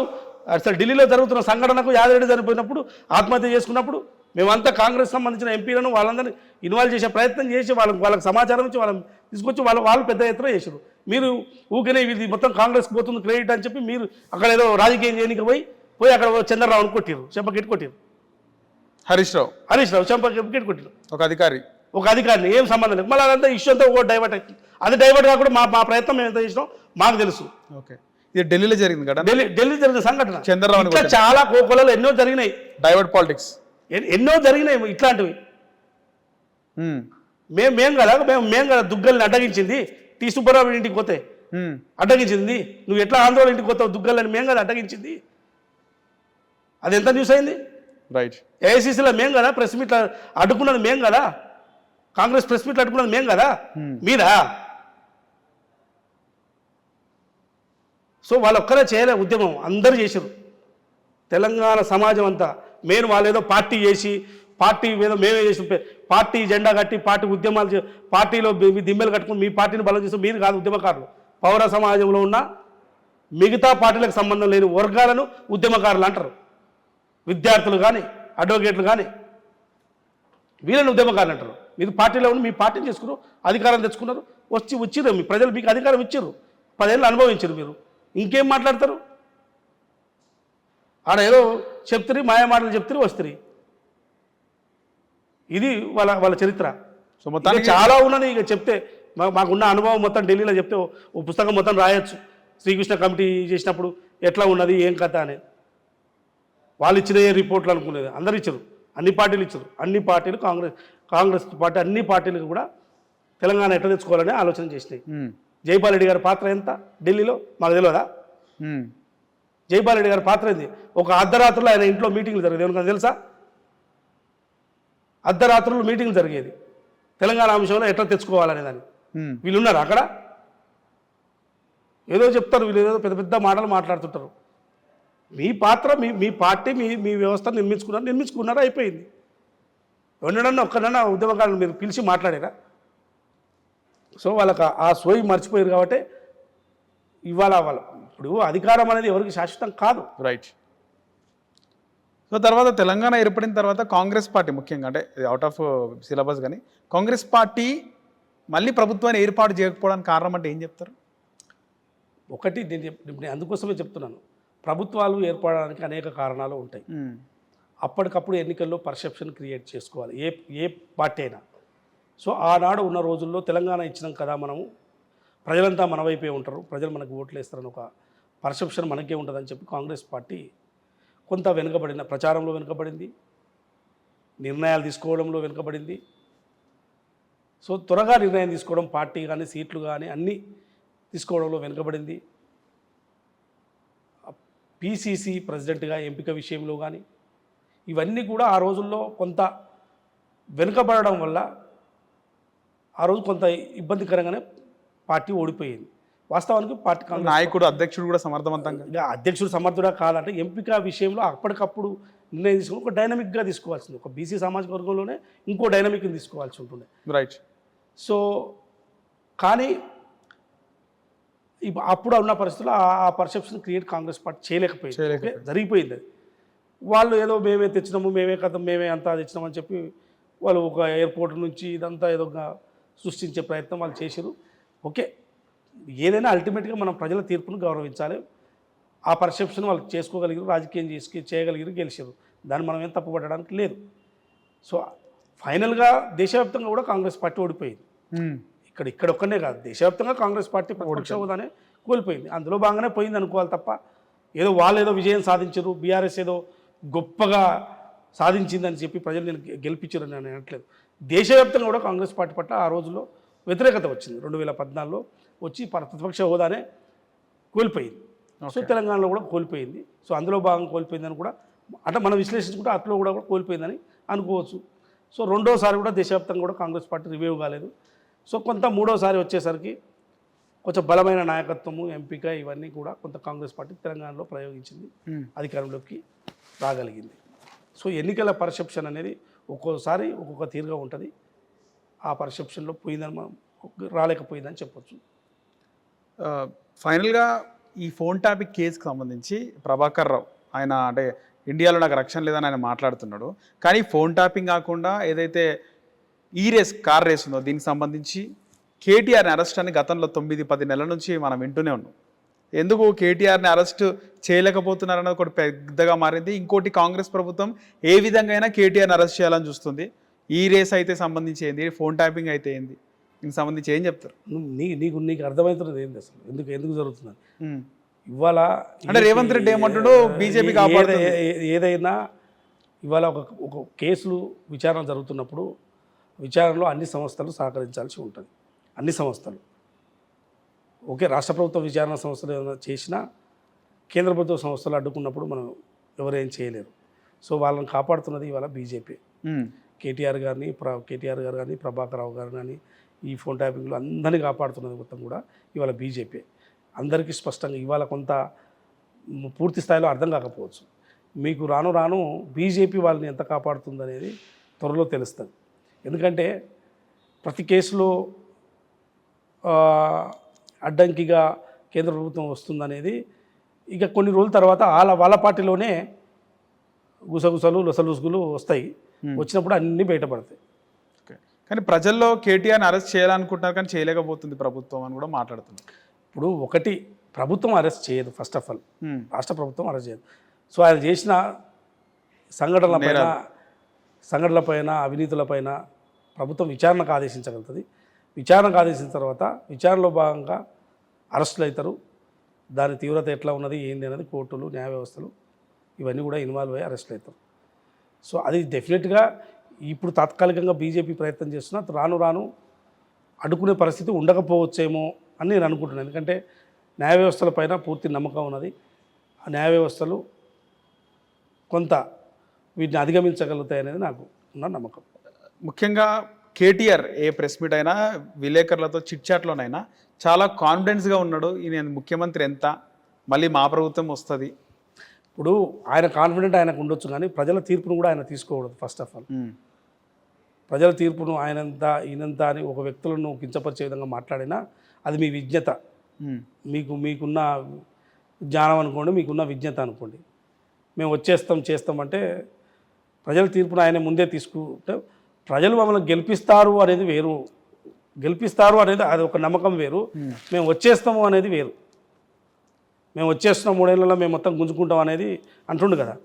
అసలు ఢిల్లీలో జరుగుతున్న సంఘటనకు యాదిరెడ్డి చనిపోయినప్పుడు, ఆత్మహత్య చేసుకున్నప్పుడు మేమంతా కాంగ్రెస్ సంబంధించిన ఎంపీలను వాళ్ళందరినీ ఇన్వాల్వ్ చేసే ప్రయత్నం చేసి వాళ్ళకి సమాచారం ఇచ్చి వాళ్ళని తీసుకొచ్చి వాళ్ళు పెద్ద ఎత్తున చేశారు. మీరు ఊరికనే ఇది మొత్తం కాంగ్రెస్కి పోతుంది క్రెడిట్ అని చెప్పి మీరు అక్కడ ఏదో రాజకీయం చేయడానికి పోయి అక్కడ చంద్రరావుని కొట్టారు, చెంపకెట్టి కొట్టారు. హరీష్ రావు చెంపకెట్టి కొట్టారు. ఒక అధికారిని ఏం సంబంధం లేదు. మళ్ళీ అదంతా ఇష్యూ అంతా ఓ డైవర్ట్ అవుతుంది. అది డైవర్ట్ కాకుండా మా ప్రయత్నం మేము ఎంత చేసినాం మాకు తెలుసు. ఇది ఢిల్లీలో జరిగింది కదా, ఢిల్లీ జరిగిన సంఘటన. చంద్రరావు చాలా కోకొలలో ఎన్నో జరిగినాయి, డైవర్ట్ పాలిటిక్స్ ఎన్నో జరిగినాయి ఇట్లాంటివి. మేము కదా దుగ్గల్ని అడ్డగించింది. టీ సుబ్బారావు ఇంటికి పోతే అడ్డగించింది. నువ్వు ఎట్లా ఆందోళన ఇంటికి పోతావు దుగ్గల్ని మేము కదా అడ్డగించింది. అది ఎంత న్యూస్ అయింది. రైట్. ఏఐసీసీలో మేము కదా ప్రెస్ మీట్లు అడ్డుకున్నది, మేము కదా కాంగ్రెస్ ప్రెస్ మీట్లు అడ్డుకున్నది, మేము కదా మీరా. సో వాళ్ళు ఒక్కరే చేయలే, ఉద్యమం అందరూ చేశారు. తెలంగాణ సమాజం అంతా మేము వాళ్ళేదో పార్టీ చేసి, పార్టీ ఏదో మేమే చేసి పార్టీ జెండా కట్టి పార్టీ ఉద్యమాలు పార్టీలో మీ దిమ్మెలు కట్టుకుని మీ పార్టీని బలం చేస్తే మీరు కాదు ఉద్యమకారులు. పౌర సమాజంలో ఉన్న మిగతా పార్టీలకు సంబంధం లేని వర్గాలను ఉద్యమకారులు అంటారు. విద్యార్థులు కానీ, అడ్వకేట్లు కానీ, వీళ్ళని ఉద్యమకారులు అంటారు. మీరు పార్టీలో ఉండి మీ పార్టీని చేసుకున్నారు, అధికారం తెచ్చుకున్నారు, వచ్చిర్రు మీ ప్రజలు మీకు అధికారం ఇచ్చారు, 10 ఏళ్ళు అనుభవించారు. మీరు ఇంకేం మాట్లాడతారు? ఆడ ఏదో చెప్తారు, మాయా మాటలు చెప్తారు, వస్తారు. ఇది వాళ్ళ చరిత్ర. సో మొత్తానికి చాలా ఉన్నది. ఇక చెప్తే మాకున్న అనుభవం మొత్తం ఢిల్లీలో చెప్తే ఓ పుస్తకం మొత్తం రాయొచ్చు. శ్రీకృష్ణ కమిటీ చేసినప్పుడు ఎట్లా ఉన్నది, ఏం కథ అనేది. వాళ్ళు ఇచ్చిన ఏ రిపోర్ట్లు అనుకునేది అందరు ఇచ్చారు, అన్ని పార్టీలు ఇచ్చారు. అన్ని పార్టీలు కాంగ్రెస్ పార్టీ అన్ని పార్టీలకు కూడా తెలంగాణ ఎట్లా తెచ్చుకోవాలని ఆలోచన చేసినాయి. జైపాల్ రెడ్డి గారి పాత్ర ఎంత ఢిల్లీలో మాకు తెలియదా? జైపాల్ రెడ్డి గారి పాత్ర ఏంది? ఒక అర్ధరాత్రులు ఆయన ఇంట్లో మీటింగ్లు జరిగేది, ఏమన్నా తెలుసా? అర్ధరాత్రులు మీటింగ్లు జరిగేది తెలంగాణ అంశంలో ఎట్లా తెచ్చుకోవాలనే దాన్ని. వీళ్ళు ఉన్నారు అక్కడ, ఏదో చెప్తారు, వీళ్ళు ఏదో పెద్ద పెద్ద మాటలు మాట్లాడుతుంటారు. మీ పాత్ర మీ పార్టీ మీ వ్యవస్థ నిర్మించుకున్నారు, అయిపోయింది. ఎవరినన్నా ఒక్కడన్నా ఉద్యమకారులు మీరు పిలిచి మాట్లాడారా? సో వాళ్ళకి ఆ సోయి మర్చిపోయారు కాబట్టి ఇవాళ ఇప్పుడు అధికారం అనేది ఎవరికి శాశ్వతం కాదు. రైట్. సో తర్వాత తెలంగాణ ఏర్పడిన తర్వాత కాంగ్రెస్ పార్టీ ముఖ్యంగా, అంటే అవుట్ ఆఫ్ సిలబస్ కానీ, కాంగ్రెస్ పార్టీ మళ్ళీ ప్రభుత్వాన్ని ఏర్పాటు చేయకపోవడానికి కారణం అంటే ఏం చెప్తారు? ఒకటి నేను అందుకోసమే చెప్తున్నాను, ప్రభుత్వాలు ఏర్పడడానికి అనేక కారణాలు ఉంటాయి. అప్పటికప్పుడు ఎన్నికల్లో పర్సెప్షన్ క్రియేట్ చేసుకోవాలి ఏ పార్టీ అయినా. సో ఆనాడు ఉన్న రోజుల్లో తెలంగాణ ఇచ్చినాం కదా, మనము ప్రజలంతా మన వైపే ఉంటారు, ప్రజలు మనకు ఓట్లు వేస్తారని ఒక పర్సెప్షన్ మనకే ఉంటుందని చెప్పి కాంగ్రెస్ పార్టీ కొంత వెనుకబడిన, ప్రచారంలో వెనుకబడింది, నిర్ణయాలు తీసుకోవడంలో వెనుకబడింది. సో త్వరగా నిర్ణయం తీసుకోవడం, పార్టీ కానీ సీట్లు కానీ అన్నీ తీసుకోవడంలో వెనుకబడింది. పిసిసి ప్రెసిడెంట్గా ఎంపిక విషయంలో కానీ ఇవన్నీ కూడా ఆ రోజుల్లో కొంత వెనుకబడడం వల్ల ఆ రోజు కొంత ఇబ్బందికరంగానే పార్టీ ఓడిపోయింది. వాస్తవానికి పార్టీ నాయకుడు అధ్యక్షుడు కూడా సమర్థవంతంగా, అధ్యక్షుడు సమర్థుడా కాదంటే ఎంపిక విషయంలో అప్పటికప్పుడు నిర్ణయం తీసుకుని ఒక డైనమిక్గా తీసుకోవాల్సింది. ఒక బీసీ సామాజిక వర్గంలోనే ఇంకో డైనమిక్ని తీసుకోవాల్సి ఉంటుంది. రైట్. సో కానీ అప్పుడు ఉన్న పరిస్థితుల్లో ఆ పర్సెప్షన్ క్రియేట్ కాంగ్రెస్ పార్టీ చేయలేకపోయింది. జరిగిపోయింది అది. వాళ్ళు ఏదో మేమే తెచ్చినాము, మేమే కథ, మేమే అంతా తెచ్చినామని చెప్పి వాళ్ళు ఒక ఎయిర్పోర్ట్ నుంచి ఇదంతా ఏదో సృష్టించే ప్రయత్నం వాళ్ళు చేశారు. ఓకే, ఏదైనా అల్టిమేట్గా మనం ప్రజల తీర్పును గౌరవించాలి. ఆ పర్సెప్షన్ వాళ్ళు చేసుకోగలిగారు, రాజకీయం చేయగలిగారు, గెలిచారు. దాన్ని మనం ఏం తప్పుపట్టడానికి లేదు. సో ఫైనల్గా దేశవ్యాప్తంగా కూడా కాంగ్రెస్ పార్టీ ఓడిపోయింది. ఇక్కడ ఒక్కనే కాదు, దేశవ్యాప్తంగా కాంగ్రెస్ పార్టీ ప్రతిపక్ష హోదానే కోల్పోయింది. అందులో బాగానే పోయింది అనుకోవాలి తప్ప వాళ్ళు ఏదో విజయం సాధించారు, బీఆర్ఎస్ ఏదో గొప్పగా సాధించిందని చెప్పి ప్రజలు నేను గెలిపించారని నేను అనట్లేదు. దేశవ్యాప్తంగా కూడా కాంగ్రెస్ పార్టీ పట్ల ఆ రోజుల్లో వ్యతిరేకత వచ్చింది. 2014లో వచ్చి ప్రతిపక్ష హోదానే కోల్పోయింది. సో తెలంగాణలో కూడా కోల్పోయింది. సో అందులో భాగంగా కోల్పోయిందని కూడా అంటే మనం విశ్లేషించుకుంటే అట్లో కూడా కోల్పోయిందని అనుకోవచ్చు. సో రెండోసారి కూడా దేశవ్యాప్తంగా కూడా కాంగ్రెస్ పార్టీ రివ్యూ కాలేదు. సో కొంత మూడోసారి వచ్చేసరికి కొంచెం బలమైన నాయకత్వము, ఎంపిక ఇవన్నీ కూడా కొంత కాంగ్రెస్ పార్టీ తెలంగాణలో ప్రయోగించింది, అధికారంలోకి రాగలిగింది. సో ఎన్నికల పర్సెప్షన్ అనేది ఒక్కోసారి ఒక్కొక్క తీరుగా ఉంటుంది. ఆ పర్సెప్షన్లో పోయిందని మనం రాలేకపోయిందని చెప్పొచ్చు. ఫైనల్గా ఈ ఫోన్ ట్యాపింగ్ కేసుకి సంబంధించి ప్రభాకర్ రావు ఆయన అంటే ఇండియాలో నాకు రక్షణ లేదని ఆయన మాట్లాడుతున్నాడు. కానీ ఫోన్ ట్యాపింగ్ కాకుండా ఏదైతే కార్ రేస్ ఉందో దీనికి సంబంధించి కేటీఆర్ని అరెస్ట్ అని గతంలో 9-10 నెలల నుంచి మనం వింటూనే ఉన్నాం. ఎందుకు కేటీఆర్ని అరెస్ట్ చేయలేకపోతున్నారన్నది ఒకటి పెద్దగా మారింది. ఇంకోటి కాంగ్రెస్ ప్రభుత్వం ఏ విధంగా అయినా కేటీఆర్ని అరెస్ట్ చేయాలని చూస్తుంది. ఈ రేస్ అయితే సంబంధించి ఏంది, ఫోన్ ట్యాపింగ్ అయితే ఏంది, దీనికి సంబంధించి ఏం చెప్తారు? నీకు అర్థమవుతున్నది ఏంది అసలు, ఎందుకు జరుగుతుంది ఇవాళ? అంటే రేవంత్ రెడ్డి ఏమంటాడు, బీజేపీ కాపాడుతుంది. ఏదైనా ఇవాళ ఒక కేసులు విచారణ జరుగుతున్నప్పుడు విచారణలో అన్ని సంస్థలు సహకరించాల్సి ఉంటుంది. అన్ని సంస్థలు ఓకే, రాష్ట్ర ప్రభుత్వ విచారణ సంస్థలు ఏమైనా చేసినా కేంద్ర ప్రభుత్వ సంస్థలు అడ్డుకున్నప్పుడు మనం ఎవరేం చేయలేరు. సో వాళ్ళని కాపాడుతున్నది ఇవాళ బీజేపీ. కేటీఆర్ గారు కానీ ప్రభాకర్ రావు గారు కానీ ఈ ఫోన్ ట్యాపింగ్లో అందరినీ కాపాడుతున్నది మొత్తం కూడా ఇవాళ బీజేపీ. అందరికీ స్పష్టంగా ఇవాళ కొంత పూర్తి స్థాయిలో అర్థం కాకపోవచ్చు. మీకు రాను బీజేపీ వాళ్ళని ఎంత కాపాడుతుంది అనేది త్వరలో తెలుస్తుంది. ఎందుకంటే ప్రతి కేసులో అడ్డంకిగా కేంద్ర ప్రభుత్వం వస్తుందనేది ఇక కొన్ని రోజుల తర్వాత వాళ్ళ పార్టీలోనే గుసగుసలు లొసలుసుగులు వస్తాయి. వచ్చినప్పుడు అన్నీ బయటపడతాయి. కానీ ప్రజల్లో కేటీఆర్ని అరెస్ట్ చేయాలనుకుంటున్నారు కానీ చేయలేకపోతుంది ప్రభుత్వం అని కూడా మాట్లాడుతున్నారు. ఇప్పుడు ఒకటి ప్రభుత్వం అరెస్ట్ చేయదు, ఫస్ట్ ఆఫ్ ఆల్ రాష్ట్ర ప్రభుత్వం అరెస్ట్ చేయదు. సో ఆయన చేసిన సంఘటనలపైన అవినీతులపైన ప్రభుత్వం విచారణకు ఆదేశించగలుగుతుంది. విచారణకు ఆదేశించిన తర్వాత విచారణలో భాగంగా అరెస్టులు అవుతారు. దాని తీవ్రత ఎట్లా ఉన్నది ఏంది అనేది కోర్టులు, న్యాయ వ్యవస్థలు ఇవన్నీ కూడా ఇన్వాల్వ్ అయ్యి అరెస్టులు అవుతారు. సో అది డెఫినెట్గా ఇప్పుడు తాత్కాలికంగా బీజేపీ ప్రయత్నం చేస్తున్నా రాను రాను అడ్డుకునే పరిస్థితి ఉండకపోవచ్చేమో అని నేను అనుకుంటున్నాను. ఎందుకంటే న్యాయ వ్యవస్థల పైన పూర్తి నమ్మకం ఉన్నది. ఆ న్యాయ వ్యవస్థలు కొంత వీటిని అధిగమించగలుగుతాయి అనేది నాకు ఉన్న నమ్మకం. ముఖ్యంగా కేటీఆర్ ఏ ప్రెస్ మీట్ అయినా విలేకరులతో చిట్చాట్లోనైనా చాలా కాన్ఫిడెన్స్గా ఉన్నాడు. ఈయన ముఖ్యమంత్రి ఎంత మళ్ళీ మా ప్రభుత్వం వస్తుంది. ఇప్పుడు ఆయన కాన్ఫిడెంట్ ఆయనకు ఉండొచ్చు, కానీ ప్రజల తీర్పును కూడా ఆయన తీసుకోకూడదు. ఫస్ట్ ఆఫ్ ఆల్ ప్రజల తీర్పును ఆయనంత ఈయనంత అని ఒక వ్యక్తులను కించపరిచే విధంగా మాట్లాడినా అది మీ విజ్ఞత, మీకున్న జ్ఞానం అనుకోండి, మీకున్న విజ్ఞత అనుకోండి. మేము చేస్తామంటే ప్రజల తీర్పును ఆయన ముందే తీసుకుంటే ప్రజలు మమ్మల్ని గెలిపిస్తారు అనేది వేరు, గెలిపిస్తారు అనేది అది ఒక నమ్మకం వేరు, మేము వచ్చేస్తాము అనేది వేరు. మేము వచ్చేస్తున్నాం 3 ఏళ్లలో మేము మొత్తం గుంజుకుంటాం అనేది అంటుండు కదా,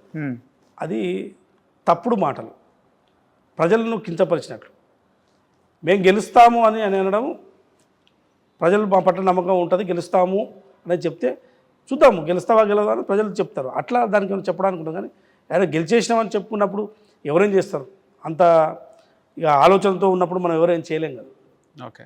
అది తప్పుడు మాటలు, ప్రజలను కించపరిచినట్లు. మేము గెలుస్తాము అని అనడం, ప్రజలు మా పట్ల నమ్మకం ఉంటుంది గెలుస్తాము అనేది చెప్తే చూద్దాము గెలుస్తావా గెలవా అని ప్రజలు చెప్తారు. అట్లా దానికి ఏమైనా చెప్పడానికి ఉంటుంది. కానీ ఆయన గెలిచేసినామని చెప్పుకున్నప్పుడు ఎవరేం చేస్తారు? అంత ఇక ఆలోచనతో ఉన్నప్పుడు మనం ఎవరేం చేయలేం కదా. ఓకే,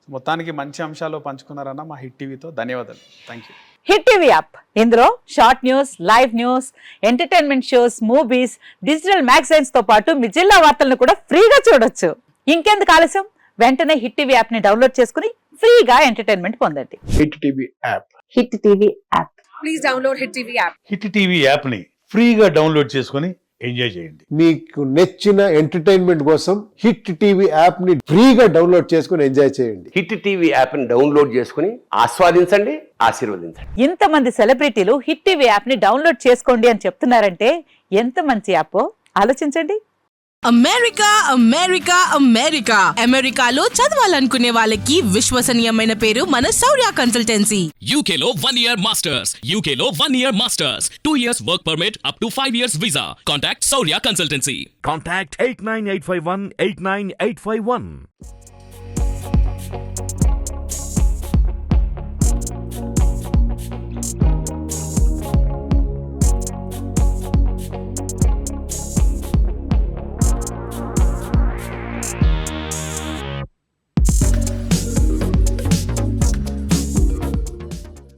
మొత్తానికి మంచి అంశాలు పంచుకున్నారన్న మా హిట్ టీవీతో. ధన్యవాదాలు. Thank you. Hit TV app, ఇందులో short news, live news, entertainment shows, movies, digital magazines తో పాటు మీ జిల్లా వార్తలను కూడా ఫ్రీగా చూడొచ్చు. ఇంకెందుకు ఆలస్యం, వెంటనే హిట్ టీవీ యాప్ ని డౌన్లోడ్ చేసుకుని ఫ్రీగా ఎంటర్టైన్మెంట్ పొందండి. Hit TV app. Hit TV app. Please download hit TV app. Hit TV యాప్ని ఫ్రీగా డౌన్లోడ్ చేసుకొని ఎంజాయ్ చేయండి. మీకు నచ్చిన ఎంటర్టైన్మెంట్ కోసం హిట్ టీవీ యాప్ ని ఫ్రీగా డౌన్లోడ్ చేసుకొని ఎంజాయ్ చేయండి. హిట్ టీవీ యాప్ని డౌన్లోడ్ చేసుకుని ఆస్వాదించండి, ఆశీర్వదించండి. ఇంతమంది సెలబ్రిటీలు హిట్ టీవీ యాప్ ని డౌన్లోడ్ చేసుకోండి అని చెప్తున్నారంటే ఎంత మంచి యాప్ ఆలోచించండి. అమెరికా అమెరికా అమెరికా అమెరికాలో చదవాలనుకునే వాళ్ళకి విశ్వసనీయమైన పేరు మన శౌర్య కన్సల్టెన్సీ. UK లో 1 year masters, UK లో 1 year masters, 2 years work permit up to 5 years visa. Contact Saurya Consultancy. Contact 89851 89851.